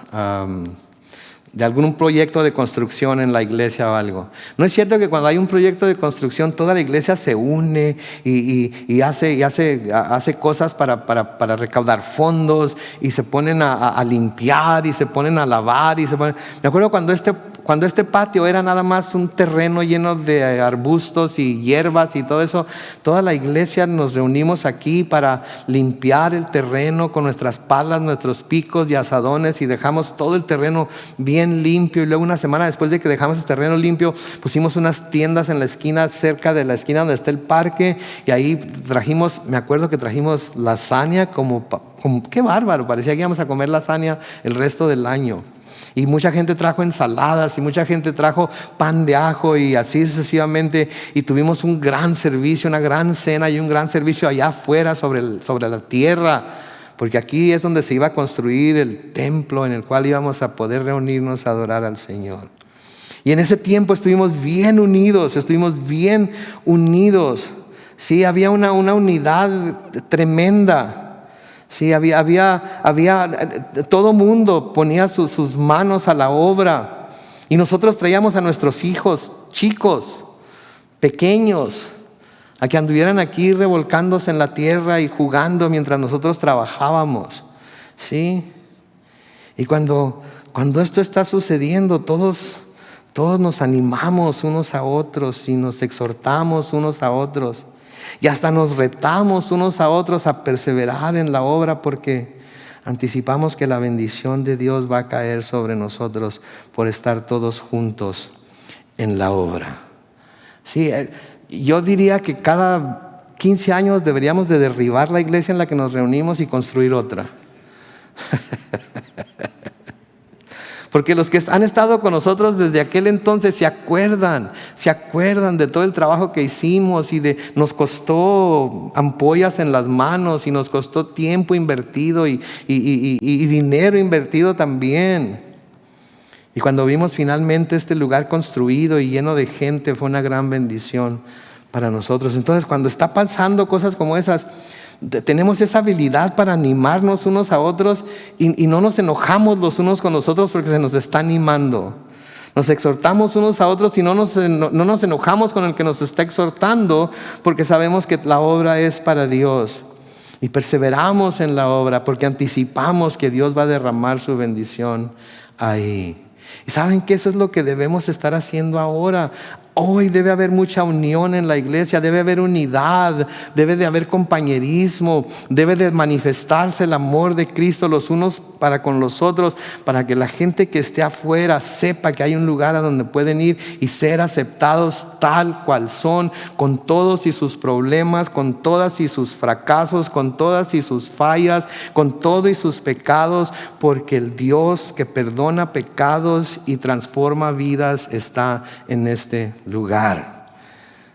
De algún proyecto de construcción en la iglesia o algo. ¿No es cierto que cuando hay un proyecto de construcción toda la iglesia se une y hace cosas para recaudar fondos y se ponen a limpiar y se ponen a lavar? Me acuerdo cuando este patio era nada más un terreno lleno de arbustos y hierbas y todo eso, toda la iglesia nos reunimos aquí para limpiar el terreno con nuestras palas, nuestros picos y azadones y dejamos todo el terreno bien limpio. Y luego una semana después de que dejamos el terreno limpio, pusimos unas tiendas en la esquina, cerca de la esquina donde está el parque, y ahí me acuerdo que trajimos lasaña como qué bárbaro, parecía que íbamos a comer lasaña el resto del año. Y mucha gente trajo ensaladas y mucha gente trajo pan de ajo y así sucesivamente. Y tuvimos un gran servicio, una gran cena y un gran servicio allá afuera sobre la tierra. Porque aquí es donde se iba a construir el templo en el cual íbamos a poder reunirnos a adorar al Señor. Y en ese tiempo estuvimos bien unidos. Sí, había una unidad tremenda. Sí, todo mundo ponía sus manos a la obra. Y nosotros traíamos a nuestros hijos chicos, pequeños, a que anduvieran aquí revolcándose en la tierra y jugando mientras nosotros trabajábamos. ¿Sí? Y cuando esto está sucediendo, todos nos animamos unos a otros y nos exhortamos unos a otros. Y hasta nos retamos unos a otros a perseverar en la obra porque anticipamos que la bendición de Dios va a caer sobre nosotros por estar todos juntos en la obra. Sí, yo diría que cada 15 años deberíamos de derribar la iglesia en la que nos reunimos y construir otra. Porque los que han estado con nosotros desde aquel entonces se acuerdan de todo el trabajo que hicimos nos costó ampollas en las manos y nos costó tiempo invertido y dinero invertido también. Y cuando vimos finalmente este lugar construido y lleno de gente, fue una gran bendición para nosotros. Entonces, cuando está pasando cosas como esas, tenemos esa habilidad para animarnos unos a otros y no nos enojamos los unos con los otros porque se nos está animando. Nos exhortamos unos a otros y no nos enojamos con el que nos está exhortando porque sabemos que la obra es para Dios. Y perseveramos en la obra porque anticipamos que Dios va a derramar su bendición ahí. Y saben que eso es lo que debemos estar haciendo ahora. Hoy debe haber mucha unión en la iglesia, debe haber unidad, debe de haber compañerismo, debe de manifestarse el amor de Cristo los unos para con los otros, para que la gente que esté afuera sepa que hay un lugar a donde pueden ir y ser aceptados tal cual son, con todos y sus problemas, con todas y sus fracasos, con todas y sus fallas, con todo y sus pecados, porque el Dios que perdona pecados y transforma vidas está en este lugar.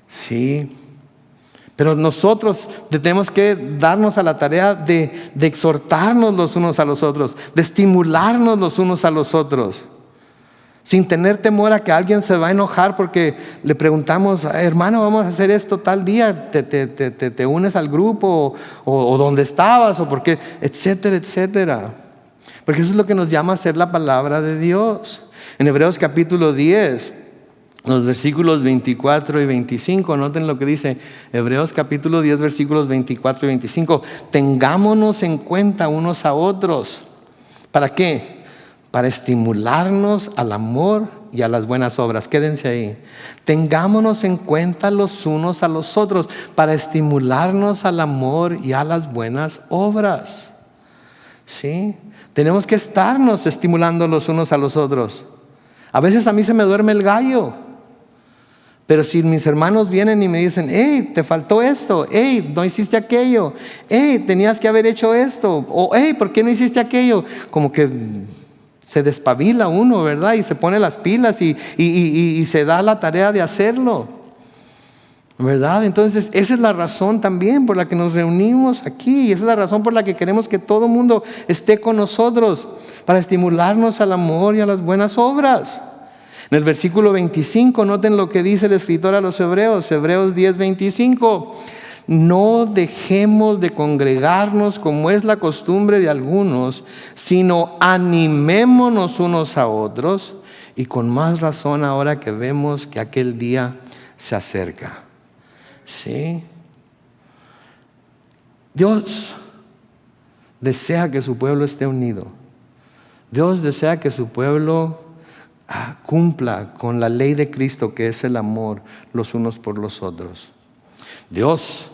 Sí. Pero nosotros tenemos que darnos a la tarea de exhortarnos los unos a los otros, de estimularnos los unos a los otros, sin tener temor a que alguien se va a enojar porque le preguntamos, hermano, vamos a hacer esto tal día, te unes al grupo o donde estabas o porque, etcétera, etcétera. Porque eso es lo que nos llama a hacer la palabra de Dios. En Hebreos capítulo 10, los versículos 24 y 25, noten lo que dice Hebreos capítulo 10, versículos 24 y 25. Tengámonos en cuenta unos a otros. ¿Para qué? Para estimularnos al amor y a las buenas obras. Quédense ahí. Tengámonos en cuenta los unos a los otros para estimularnos al amor y a las buenas obras. ¿Sí? Tenemos que estarnos estimulando los unos a los otros. A veces a mí se me duerme el gallo. Pero si mis hermanos vienen y me dicen, hey, te faltó esto, hey, no hiciste aquello, hey, tenías que haber hecho esto, o hey, ¿por qué no hiciste aquello? Como que se despabila uno, ¿verdad? Y se pone las pilas y se da la tarea de hacerlo. ¿verdad? Entonces, esa es la razón también por la que nos reunimos aquí. Y esa es la razón por la que queremos que todo el mundo esté con nosotros, para estimularnos al amor y a las buenas obras. En el versículo 25, noten lo que dice el escritor a los Hebreos, Hebreos 10:25. No dejemos de congregarnos como es la costumbre de algunos, sino animémonos unos a otros, y con más razón ahora que vemos que aquel día se acerca. ¿Sí? Dios desea que su pueblo esté unido. Dios desea que su pueblo cumpla con la ley de Cristo, que es el amor los unos por los otros. Dios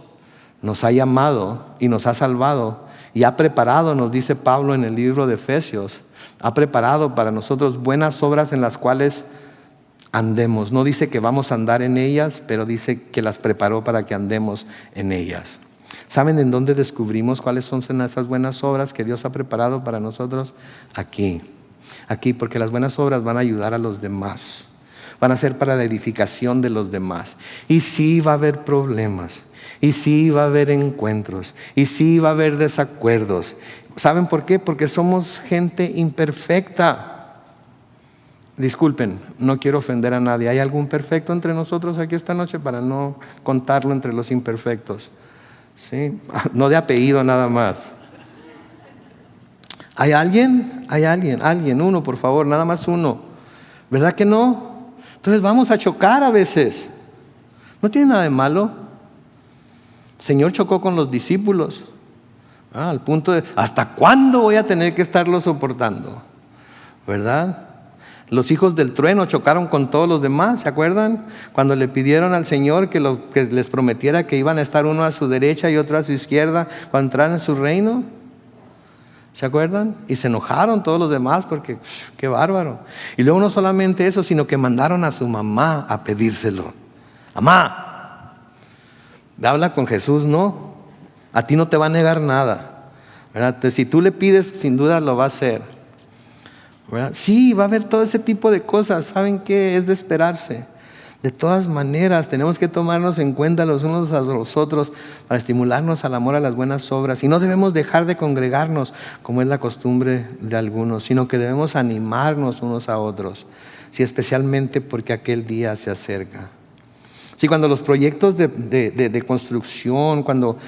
nos ha llamado y nos ha salvado y ha preparado, nos dice Pablo en el libro de Efesios, ha preparado para nosotros buenas obras en las cuales andemos. No dice que vamos a andar en ellas, pero dice que las preparó para que andemos en ellas. ¿Saben en dónde descubrimos cuáles son esas buenas obras que Dios ha preparado para nosotros? Aquí, porque las buenas obras van a ayudar a los demás, van a ser para la edificación de los demás. Y sí va a haber problemas, y sí va a haber encuentros, y sí va a haber desacuerdos. ¿Saben por qué? Porque somos gente imperfecta. Disculpen, no quiero ofender a nadie. ¿Hay algún perfecto entre nosotros aquí esta noche para no contarlo entre los imperfectos? ¿Sí? No de apellido nada más. ¿Hay alguien? ¿Hay alguien? Alguien, uno por favor, nada más uno. ¿Verdad que no? Entonces vamos a chocar a veces. No tiene nada de malo. El Señor chocó con los discípulos. Al punto de, ¿hasta cuándo voy a tener que estarlo soportando? ¿Verdad? Los hijos del trueno chocaron con todos los demás, ¿se acuerdan? Cuando le pidieron al Señor que les prometiera que iban a estar uno a su derecha y otro a su izquierda cuando entraran en su reino. ¿Se acuerdan? Y se enojaron todos los demás porque, qué bárbaro. Y luego no solamente eso, sino que mandaron a su mamá a pedírselo. Mamá, habla con Jesús, ¿no? A ti no te va a negar nada, ¿verdad? Si tú le pides, sin duda lo va a hacer, ¿verdad? Sí, va a haber todo ese tipo de cosas. ¿Saben qué? Es de esperarse. De todas maneras, tenemos que tomarnos en cuenta los unos a los otros para estimularnos al amor a las buenas obras. Y no debemos dejar de congregarnos, como es la costumbre de algunos, sino que debemos animarnos unos a otros, sí, especialmente porque aquel día se acerca. Sí, cuando los proyectos de construcción, cuando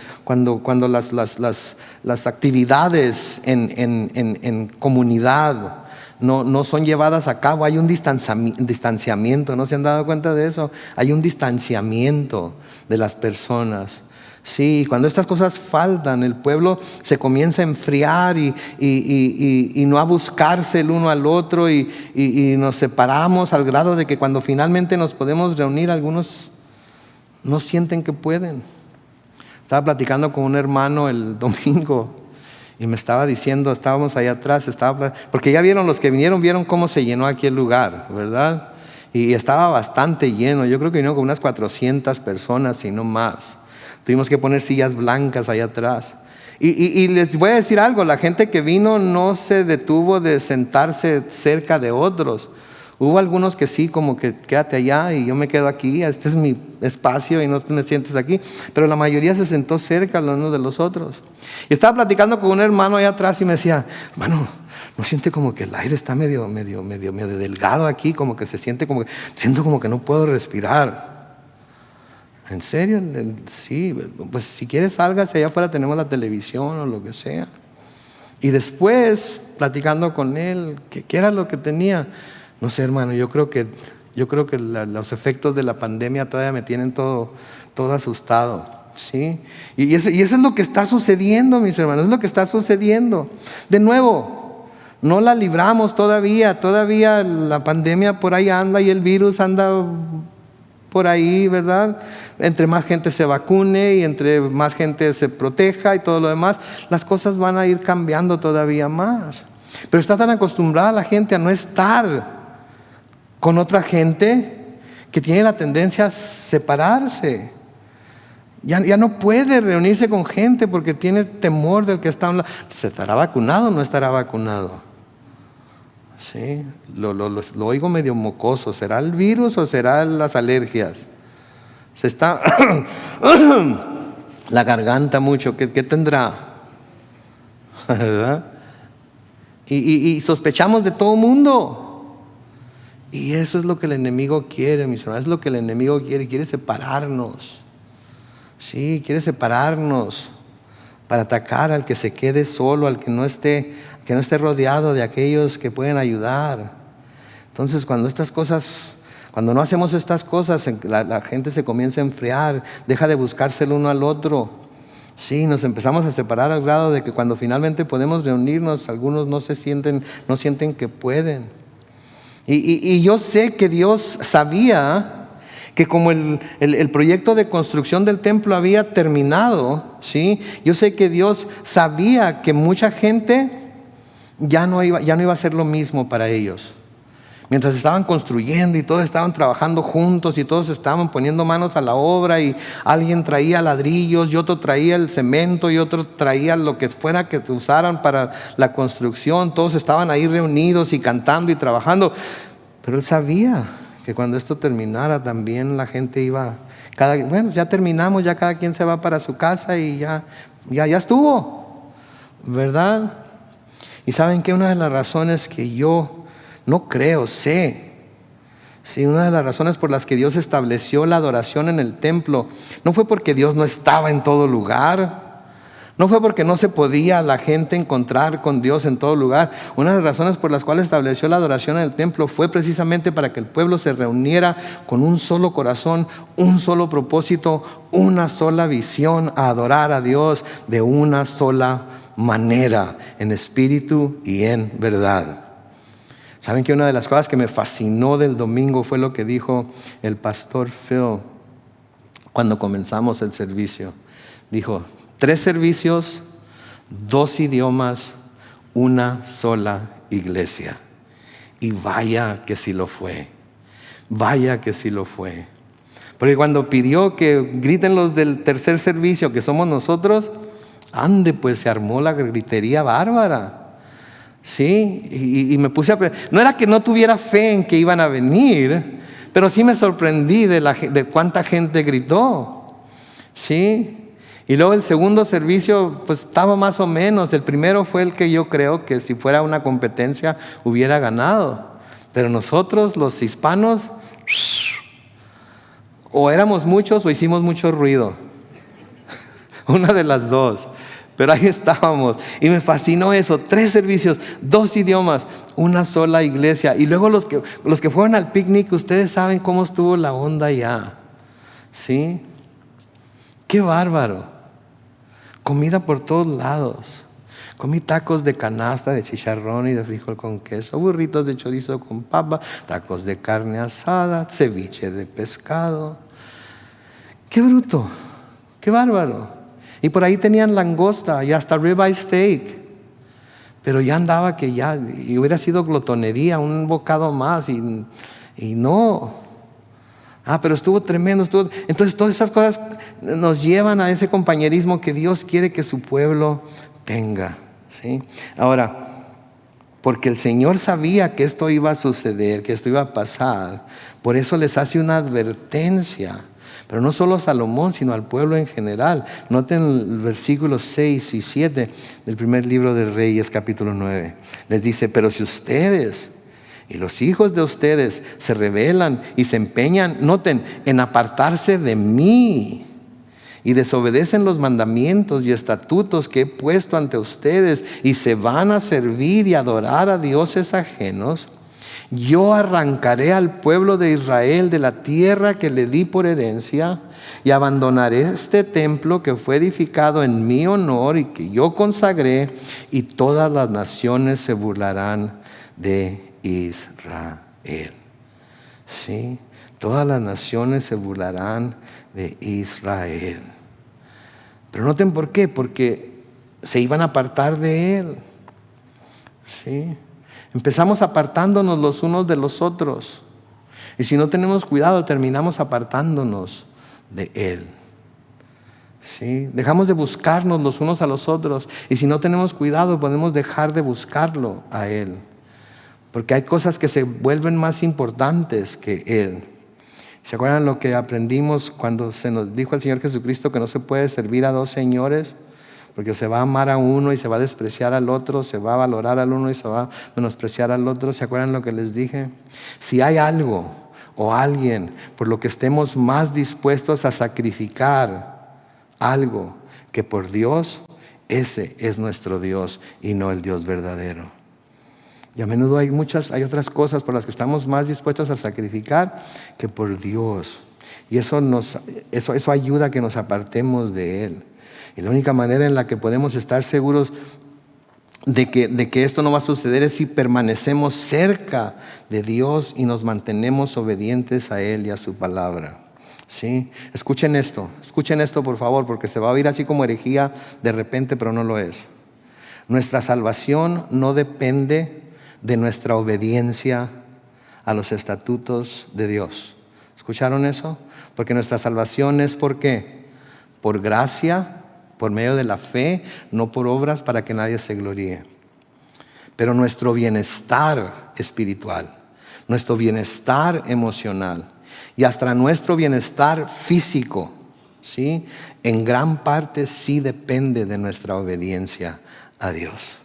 las actividades en comunidad no son llevadas a cabo, hay un distanciamiento. ¿No se han dado cuenta de eso? Hay un distanciamiento de las personas. Sí, cuando estas cosas faltan, el pueblo se comienza a enfriar y no a buscarse el uno al otro y nos separamos al grado de que cuando finalmente nos podemos reunir, algunos no sienten que pueden. Estaba platicando con un hermano el domingo y me estaba diciendo, estábamos allá atrás, porque ya vieron, los que vinieron, vieron cómo se llenó aquí el lugar, ¿verdad? Y estaba bastante lleno. Yo creo que vinieron con unas 400 personas y no más. Tuvimos que poner sillas blancas allá atrás. Y les voy a decir algo, la gente que vino no se detuvo de sentarse cerca de otros. Hubo algunos que sí, como que quédate allá y yo me quedo aquí, este es mi espacio y no te me sientes aquí. Pero la mayoría se sentó cerca los unos de los otros. Y estaba platicando con un hermano allá atrás y me decía, hermano, ¿no siente como que el aire está medio delgado aquí? Como que se siente siento como que no puedo respirar. ¿En serio? Sí, pues si quieres sálgase, allá afuera tenemos la televisión o lo que sea. Y después, platicando con él, ¿qué era lo que tenía? No sé, hermano, yo creo que los efectos de la pandemia todavía me tienen todo asustado, ¿sí? Y eso es lo que está sucediendo, mis hermanos, es lo que está sucediendo. De nuevo, no la libramos todavía la pandemia por ahí anda y el virus anda por ahí, ¿verdad? Entre más gente se vacune y entre más gente se proteja y todo lo demás, las cosas van a ir cambiando todavía más. Pero está tan acostumbrada la gente a no estar con otra gente que tiene la tendencia a separarse. Ya no puede reunirse con gente porque tiene temor del que está a un lado. ¿Se estará vacunado o no estará vacunado? Sí, lo oigo medio mocoso. ¿Será el virus o serán las alergias? Se está la garganta mucho. ¿Qué tendrá? ¿Verdad? Y sospechamos de todo mundo. Y eso es lo que el enemigo quiere, mis hermanos. Es lo que el enemigo quiere. Quiere separarnos. Sí, quiere separarnos para atacar al que se quede solo, al que no esté rodeado de aquellos que pueden ayudar. Entonces, cuando no hacemos estas cosas, la gente se comienza a enfriar, deja de buscarse el uno al otro. Sí, nos empezamos a separar al grado de que cuando finalmente podemos reunirnos, algunos no sienten que pueden. Y yo sé que Dios sabía que como el proyecto de construcción del templo había terminado, ¿sí? Yo sé que Dios sabía que mucha gente ya no iba a ser lo mismo para ellos. Mientras estaban construyendo y todos estaban trabajando juntos y todos estaban poniendo manos a la obra, y alguien traía ladrillos y otro traía el cemento y otro traía lo que fuera que usaran para la construcción, todos estaban ahí reunidos y cantando y trabajando. Pero Él sabía que cuando esto terminara también la gente iba, bueno, ya terminamos, ya cada quien se va para su casa y ya estuvo, ¿verdad? Y ¿saben qué? Una de las razones que yo no creo, sé, sí, una de las razones por las que Dios estableció la adoración en el templo no fue porque Dios no estaba en todo lugar, no fue porque no se podía la gente encontrar con Dios en todo lugar. Una de las razones por las cuales estableció la adoración en el templo fue precisamente para que el pueblo se reuniera con un solo corazón, un solo propósito, una sola visión, a adorar a Dios de una sola manera, en espíritu y en verdad. ¿Saben que una de las cosas que me fascinó del domingo fue lo que dijo el pastor Phil cuando comenzamos el servicio? Dijo: 3 servicios, 2 idiomas, una sola iglesia. Y vaya que sí lo fue. Vaya que sí lo fue. Porque cuando pidió que griten los del tercer servicio, que somos nosotros, ande, pues se armó la gritería bárbara. Sí, y me puse a pensar, no era que no tuviera fe en que iban a venir, pero sí me sorprendí de cuánta gente gritó. Sí. Y luego el segundo servicio pues estaba más o menos. El primero fue el que yo creo que si fuera una competencia hubiera ganado. Pero nosotros los hispanos, o éramos muchos o hicimos mucho ruido. Una de las dos. Pero ahí estábamos y me fascinó eso. 3 servicios, 2 idiomas, una sola iglesia. Y luego los que fueron al picnic, ustedes saben cómo estuvo la onda ya. ¿Sí? ¡Qué bárbaro! Comida por todos lados. Comí tacos de canasta, de chicharrón y de frijol con queso, burritos de chorizo con papa, tacos de carne asada, ceviche de pescado. ¡Qué bruto! ¡Qué bárbaro! Y por ahí tenían langosta y hasta ribeye steak. Pero ya andaba que ya, y hubiera sido glotonería, un bocado más, y no. Pero estuvo tremendo. Entonces todas esas cosas nos llevan a ese compañerismo que Dios quiere que su pueblo tenga. ¿Sí? Ahora, porque el Señor sabía que esto iba a suceder, que esto iba a pasar, por eso les hace una advertencia. Pero no solo a Salomón, sino al pueblo en general. Noten el versículos 6 y 7 del primer libro de Reyes, capítulo 9. Les dice: pero si ustedes y los hijos de ustedes se rebelan y se empeñan, noten, en apartarse de mí y desobedecen los mandamientos y estatutos que he puesto ante ustedes y se van a servir y adorar a dioses ajenos, yo arrancaré al pueblo de Israel de la tierra que le di por herencia y abandonaré este templo que fue edificado en mi honor y que yo consagré, y todas las naciones se burlarán de Israel. ¿Sí? Todas las naciones se burlarán de Israel. Pero noten por qué, porque se iban a apartar de Él. ¿Sí? Empezamos apartándonos los unos de los otros. Y si no tenemos cuidado, terminamos apartándonos de Él. ¿Sí? Dejamos de buscarnos los unos a los otros. Y si no tenemos cuidado, podemos dejar de buscarlo a Él. Porque hay cosas que se vuelven más importantes que Él. ¿Se acuerdan lo que aprendimos cuando se nos dijo el Señor Jesucristo que no se puede servir a dos señores? Porque se va a amar a uno y se va a despreciar al otro, se va a valorar al uno y se va a menospreciar al otro. ¿Se acuerdan lo que les dije? Si hay algo o alguien por lo que estemos más dispuestos a sacrificar algo que por Dios, ese es nuestro Dios y no el Dios verdadero. Y a menudo hay otras cosas por las que estamos más dispuestos a sacrificar que por Dios. Y eso ayuda a que nos apartemos de Él. Y la única manera en la que podemos estar seguros de que esto no va a suceder es si permanecemos cerca de Dios y nos mantenemos obedientes a Él y a su palabra. ¿Sí? Escuchen esto por favor, porque se va a oír así como herejía de repente, pero no lo es. Nuestra salvación no depende de nuestra obediencia a los estatutos de Dios. ¿Escucharon eso? Porque nuestra salvación es ¿por qué? Por gracia, por medio de la fe, no por obras para que nadie se gloríe. Pero nuestro bienestar espiritual, nuestro bienestar emocional y hasta nuestro bienestar físico, ¿sí? En gran parte sí depende de nuestra obediencia a Dios.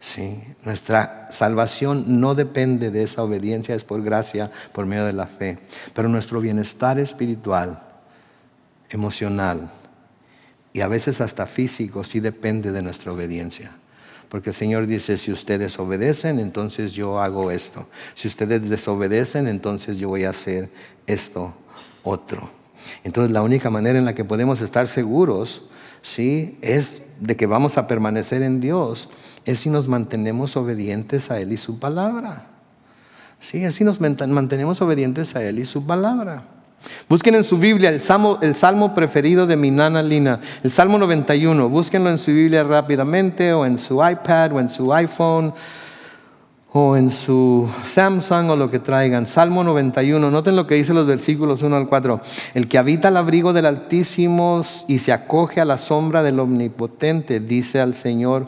¿Sí? Nuestra salvación no depende de esa obediencia, es por gracia, por medio de la fe. Pero nuestro bienestar espiritual, emocional y a veces hasta físico sí depende de nuestra obediencia. Porque el Señor dice, si ustedes obedecen, entonces yo hago esto. Si ustedes desobedecen, entonces yo voy a hacer esto otro. Entonces la única manera en la que podemos estar seguros, ¿sí?, es de que vamos a permanecer en Dios, es si nos mantenemos obedientes a Él y su palabra. Sí, así nos mantenemos obedientes a Él y su palabra. Busquen en su Biblia el salmo preferido de mi nana Lina, el Salmo 91. Búsquenlo en su Biblia rápidamente, o en su iPad, o en su iPhone, o en su Samsung, o lo que traigan. Salmo 91, noten lo que dice los versículos 1 al 4. El que habita al abrigo del Altísimo y se acoge a la sombra del Omnipotente, dice al Señor,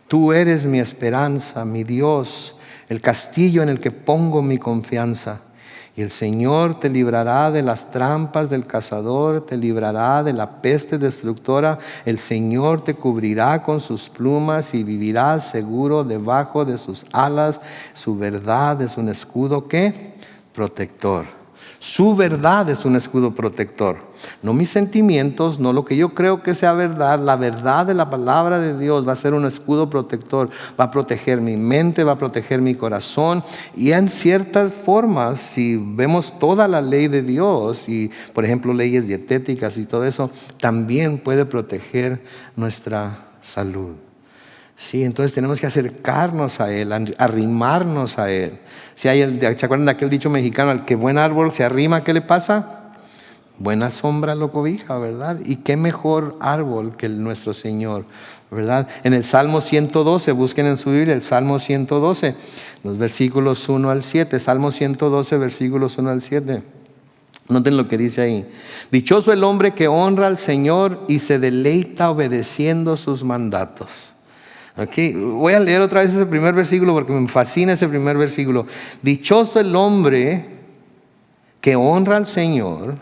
tú eres mi esperanza, mi Dios, el castillo en el que pongo mi confianza. Y el Señor te librará de las trampas del cazador, te librará de la peste destructora. El Señor te cubrirá con sus plumas y vivirás seguro debajo de sus alas. Su verdad es un escudo, ¿qué? Protector. Su verdad es un escudo protector. No mis sentimientos, no lo que yo creo que sea verdad. La verdad de la palabra de Dios va a ser un escudo protector. Va a proteger mi mente, va a proteger mi corazón. Y en ciertas formas, si vemos toda la ley de Dios, y por ejemplo leyes dietéticas y todo eso, también puede proteger nuestra salud. Sí, entonces tenemos que acercarnos a Él, arrimarnos a Él. ¿Se acuerdan de aquel dicho mexicano? Al que buen árbol se arrima, ¿qué le pasa? Buena sombra lo cobija, ¿verdad? Y qué mejor árbol que nuestro Señor, ¿verdad? En el Salmo 112, busquen en su Biblia el Salmo 112, los versículos 1 al 7. Salmo 112, versículos 1 al 7. Noten lo que dice ahí. Dichoso el hombre que honra al Señor y se deleita obedeciendo sus mandatos. Aquí voy a leer otra vez ese primer versículo porque me fascina ese primer versículo. Dichoso el hombre que honra al Señor.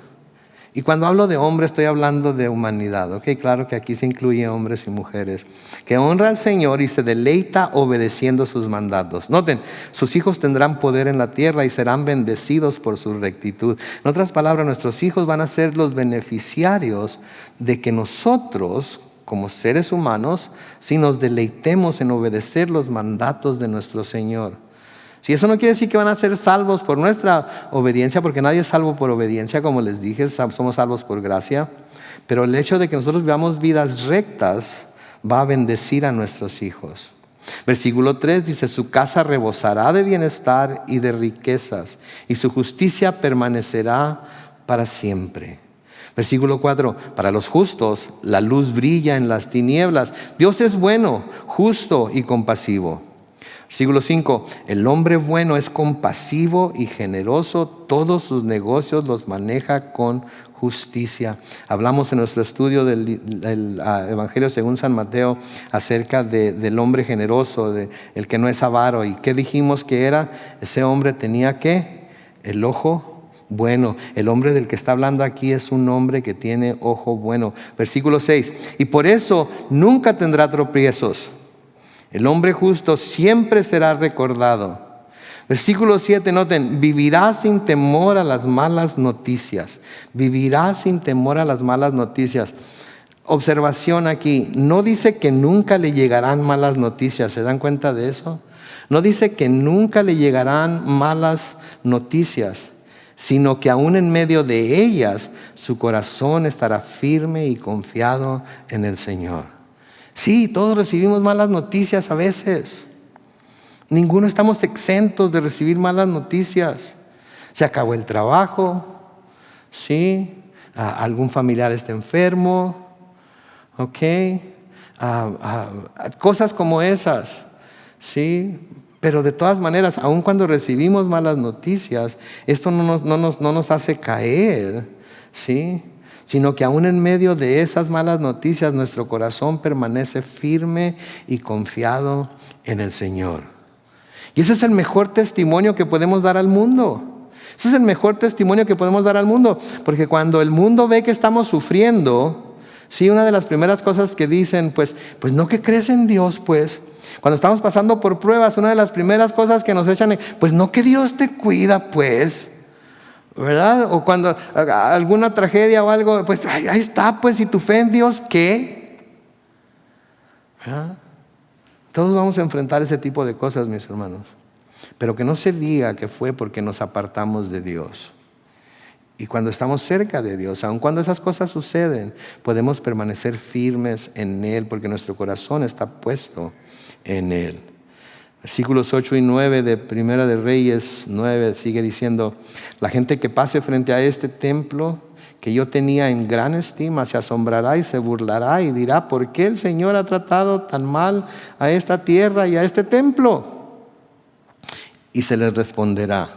Y cuando hablo de hombre estoy hablando de humanidad. Claro que aquí se incluye hombres y mujeres. Que honra al Señor y se deleita obedeciendo sus mandatos. Noten, sus hijos tendrán poder en la tierra y serán bendecidos por su rectitud. En otras palabras, nuestros hijos van a ser los beneficiarios de que nosotros, como seres humanos, si nos deleitemos en obedecer los mandatos de nuestro Señor. Si eso no quiere decir que van a ser salvos por nuestra obediencia, porque nadie es salvo por obediencia, como les dije, somos salvos por gracia. Pero el hecho de que nosotros vivamos vidas rectas va a bendecir a nuestros hijos. Versículo 3 dice, su casa rebosará de bienestar y de riquezas, y su justicia permanecerá para siempre. Versículo 4, para los justos la luz brilla en las tinieblas. Dios es bueno, justo y compasivo. Versículo 5, el hombre bueno es compasivo y generoso, todos sus negocios los maneja con justicia. Hablamos en nuestro estudio del Evangelio según San Mateo acerca del hombre generoso, el que no es avaro. ¿Y qué dijimos que era? Ese hombre tenía ¿qué? El ojo bueno. El hombre del que está hablando aquí es un hombre que tiene ojo bueno. Versículo 6. Y por eso nunca tendrá tropiezos. El hombre justo siempre será recordado. Versículo 7, noten, vivirá sin temor a las malas noticias. Vivirá sin temor a las malas noticias. Observación aquí, no dice que nunca le llegarán malas noticias. ¿Se dan cuenta de eso? No dice que nunca le llegarán malas noticias, sino que aún en medio de ellas su corazón estará firme y confiado en el Señor. Sí, todos recibimos malas noticias a veces. Ninguno estamos exentos de recibir malas noticias. Se acabó el trabajo, ¿sí? Algún familiar está enfermo, ¿ok? Cosas como esas, ¿sí? Pero de todas maneras, aun cuando recibimos malas noticias, esto no nos hace caer, ¿sí? Sino que aún en medio de esas malas noticias, nuestro corazón permanece firme y confiado en el Señor. Y ese es el mejor testimonio que podemos dar al mundo. Ese es el mejor testimonio que podemos dar al mundo. Porque cuando el mundo ve que estamos sufriendo, sí, una de las primeras cosas que dicen, pues no que crees en Dios, pues. Cuando estamos pasando por pruebas, una de las primeras cosas que nos echan es, pues no que Dios te cuida, pues. ¿Verdad? O cuando alguna tragedia o algo, pues ahí está, pues, ¿y tu fe en Dios qué? ¿Verdad? Todos vamos a enfrentar ese tipo de cosas, mis hermanos. Pero que no se diga que fue porque nos apartamos de Dios. Y cuando estamos cerca de Dios, aun cuando esas cosas suceden, podemos permanecer firmes en Él porque nuestro corazón está puesto en Él. Versículos 8 y 9 de Primera de Reyes 9 sigue diciendo, la gente que pase frente a este templo que yo tenía en gran estima se asombrará y se burlará y dirá, ¿por qué el Señor ha tratado tan mal a esta tierra y a este templo? Y se les responderá,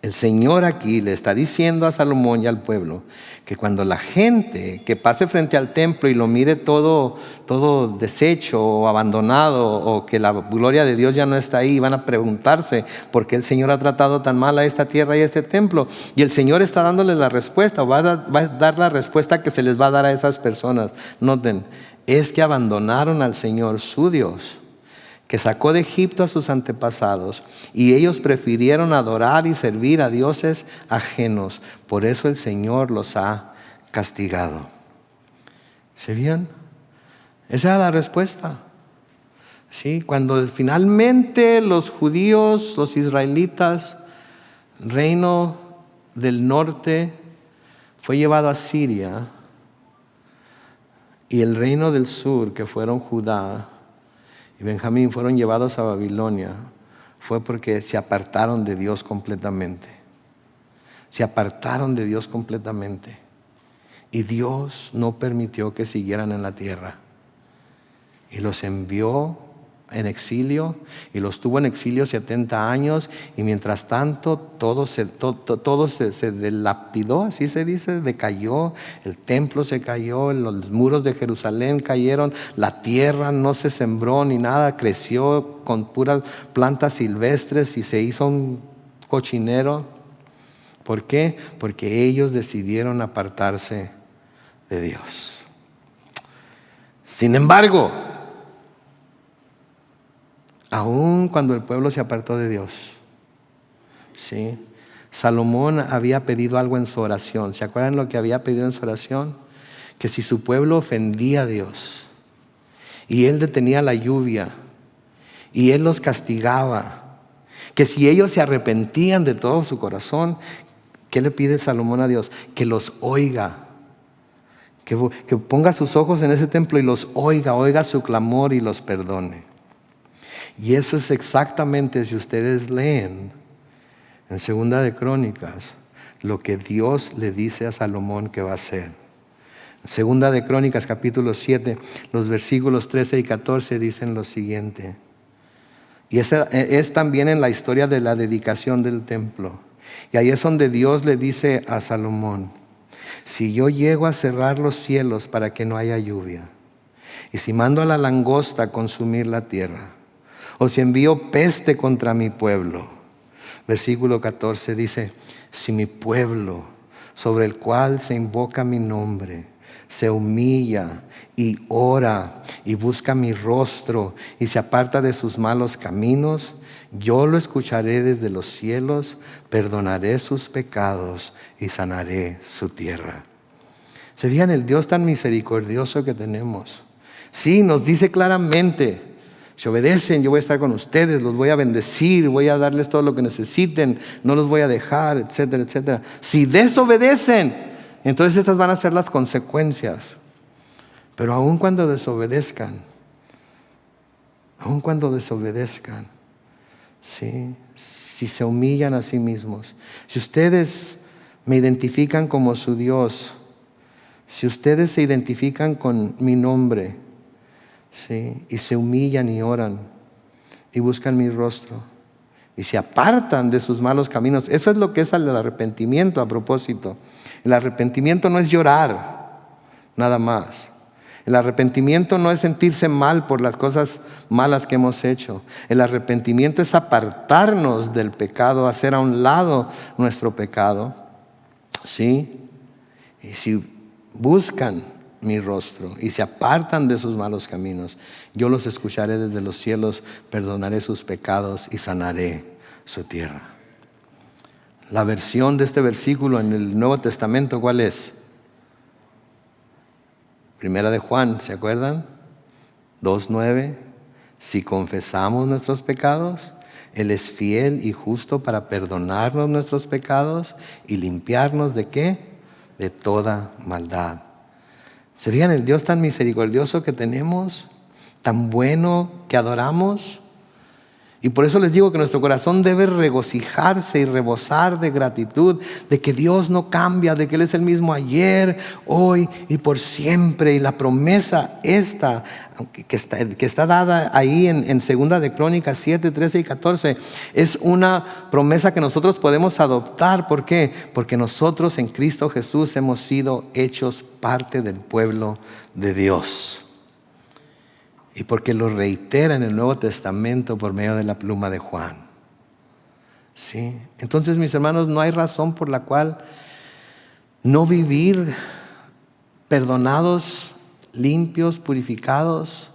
el Señor aquí le está diciendo a Salomón y al pueblo que cuando la gente que pase frente al templo y lo mire todo deshecho o abandonado o que la gloria de Dios ya no está ahí, van a preguntarse por qué el Señor ha tratado tan mal a esta tierra y a este templo. Y el Señor está dándole la respuesta, va a dar la respuesta que se les va a dar a esas personas. Noten, es que abandonaron al Señor su Dios, que sacó de Egipto a sus antepasados, y ellos prefirieron adorar y servir a dioses ajenos. Por eso el Señor los ha castigado. ¿Se vieron? Esa era la respuesta. ¿Sí? Cuando finalmente los judíos, los israelitas, reino del norte, fue llevado a Siria, y el reino del sur, que fueron Judá y Benjamín, fueron llevados a Babilonia, fue porque se apartaron de Dios completamente. Se apartaron de Dios completamente. Y Dios no permitió que siguieran en la tierra. Y los envió en exilio, y los tuvo en exilio 70 años, y mientras tanto todo se dilapidó, así se dice, decayó, el templo se cayó, los muros de Jerusalén cayeron, la tierra no se sembró ni nada, creció con puras plantas silvestres y se hizo un cochinero. ¿Por qué? Porque ellos decidieron apartarse de Dios. Sin embargo, aun cuando el pueblo se apartó de Dios, ¿sí? Salomón había pedido algo en su oración. ¿Se acuerdan lo que había pedido en su oración? Que si su pueblo ofendía a Dios y Él detenía la lluvia y Él los castigaba, que si ellos se arrepentían de todo su corazón, ¿qué le pide Salomón a Dios? Que los oiga. Que ponga sus ojos en ese templo y los oiga su clamor y los perdone. Y eso es exactamente, si ustedes leen en Segunda de Crónicas, lo que Dios le dice a Salomón que va a hacer. Segunda de Crónicas, capítulo 7, los versículos 13 y 14 dicen lo siguiente. Y esa es también en la historia de la dedicación del templo. Y ahí es donde Dios le dice a Salomón, si yo llego a cerrar los cielos para que no haya lluvia, y si mando a la langosta a consumir la tierra, o si envío peste contra mi pueblo, Versículo 14 dice, si mi pueblo, sobre el cual se invoca mi nombre, se humilla y ora y busca mi rostro y se aparta de sus malos caminos, yo lo escucharé desde los cielos, perdonaré sus pecados y sanaré su tierra. ¿Se fijan el Dios tan misericordioso que tenemos? Sí, nos dice claramente, si obedecen, yo voy a estar con ustedes, los voy a bendecir, voy a darles todo lo que necesiten, no los voy a dejar, etcétera, etcétera. Si desobedecen, entonces estas van a ser las consecuencias. Pero aun cuando desobedezcan, ¿sí? Si se humillan a sí mismos, si ustedes me identifican como su Dios, si ustedes se identifican con mi nombre, ¿sí? Y se humillan y oran y buscan mi rostro y se apartan de sus malos caminos. Eso es lo que es el arrepentimiento a propósito. El arrepentimiento no es llorar, nada más. El arrepentimiento no es sentirse mal por las cosas malas que hemos hecho. El arrepentimiento es apartarnos del pecado, hacer a un lado nuestro pecado, ¿sí? Y si buscan mi rostro y se apartan de sus malos caminos, yo los escucharé desde los cielos, perdonaré sus pecados y sanaré su tierra. La versión de este versículo en el Nuevo Testamento, ¿cuál es? Primera de Juan, ¿se acuerdan? 2:9. Si confesamos nuestros pecados, Él es fiel y justo para perdonarnos nuestros pecados y limpiarnos ¿de qué? De toda maldad. ¿Serían el Dios tan misericordioso que tenemos? ¿Tan bueno que adoramos? Y por eso les digo que nuestro corazón debe regocijarse y rebosar de gratitud, de que Dios no cambia, de que Él es el mismo ayer, hoy y por siempre. Y la promesa esta, que está dada ahí en 2 de Crónicas 7, 13 y 14, es una promesa que nosotros podemos adoptar. ¿Por qué? Porque nosotros en Cristo Jesús hemos sido hechos parte del pueblo de Dios. Y porque lo reitera en el Nuevo Testamento por medio de la pluma de Juan. ¿Sí? Entonces, mis hermanos, no hay razón por la cual no vivir perdonados, limpios, purificados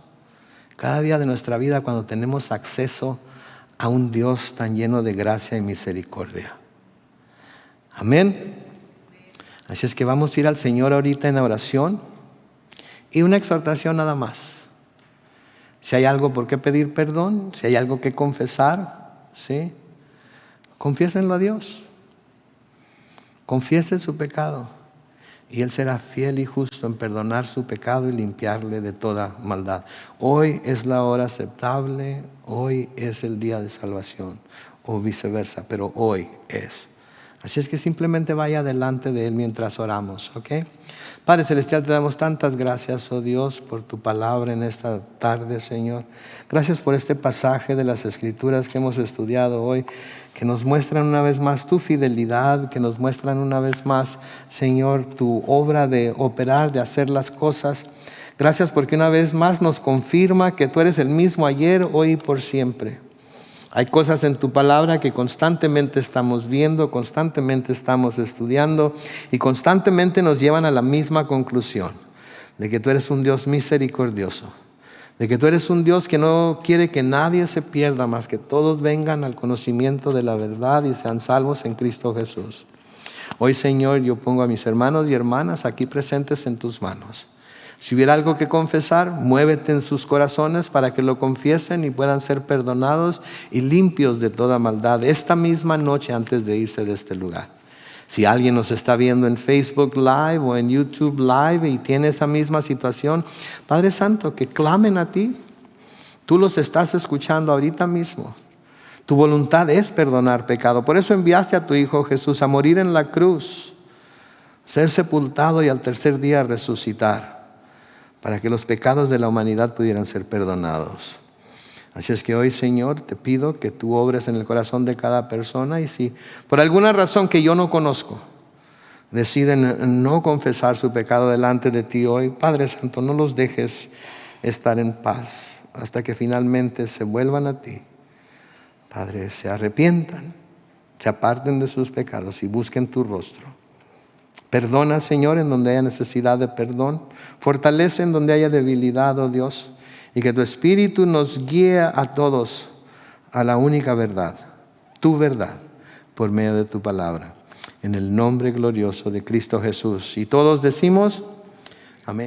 cada día de nuestra vida cuando tenemos acceso a un Dios tan lleno de gracia y misericordia. Amén. Así es que vamos a ir al Señor ahorita en oración y una exhortación nada más. Si hay algo por qué pedir perdón, si hay algo que confesar, ¿sí? Confiésenlo a Dios. Confiesen su pecado y Él será fiel y justo en perdonar su pecado y limpiarle de toda maldad. Hoy es la hora aceptable, hoy es el día de salvación o viceversa, pero hoy es. Así es que simplemente vaya delante de Él mientras oramos, ¿ok? Padre Celestial, te damos tantas gracias, oh Dios, por tu palabra en esta tarde, Señor. Gracias por este pasaje de las Escrituras que hemos estudiado hoy, que nos muestran una vez más tu fidelidad, que nos muestran una vez más, Señor, tu obra de operar, de hacer las cosas. Gracias porque una vez más nos confirma que tú eres el mismo ayer, hoy y por siempre. Hay cosas en tu palabra que constantemente estamos viendo, constantemente estamos estudiando y constantemente nos llevan a la misma conclusión, de que tú eres un Dios misericordioso, de que tú eres un Dios que no quiere que nadie se pierda, más que todos vengan al conocimiento de la verdad y sean salvos en Cristo Jesús. Hoy, Señor, yo pongo a mis hermanos y hermanas aquí presentes en tus manos. Si hubiera algo que confesar, muévete en sus corazones para que lo confiesen y puedan ser perdonados y limpios de toda maldad esta misma noche antes de irse de este lugar. Si alguien nos está viendo en Facebook Live o en YouTube Live y tiene esa misma situación, Padre Santo, que clamen a ti. Tú los estás escuchando ahorita mismo. Tu voluntad es perdonar pecado. Por eso enviaste a tu Hijo Jesús a morir en la cruz, ser sepultado y al tercer día resucitar, para que los pecados de la humanidad pudieran ser perdonados. Así es que hoy, Señor, te pido que tú obres en el corazón de cada persona y si por alguna razón que yo no conozco deciden no confesar su pecado delante de ti hoy, Padre Santo, no los dejes estar en paz hasta que finalmente se vuelvan a ti. Padre, se arrepientan se aparten de sus pecados y busquen tu rostro. Perdona, Señor, en donde haya necesidad de perdón. Fortalece en donde haya debilidad, oh Dios. Y que tu Espíritu nos guíe a todos a la única verdad, tu verdad, por medio de tu palabra. En el nombre glorioso de Cristo Jesús. Y todos decimos, amén.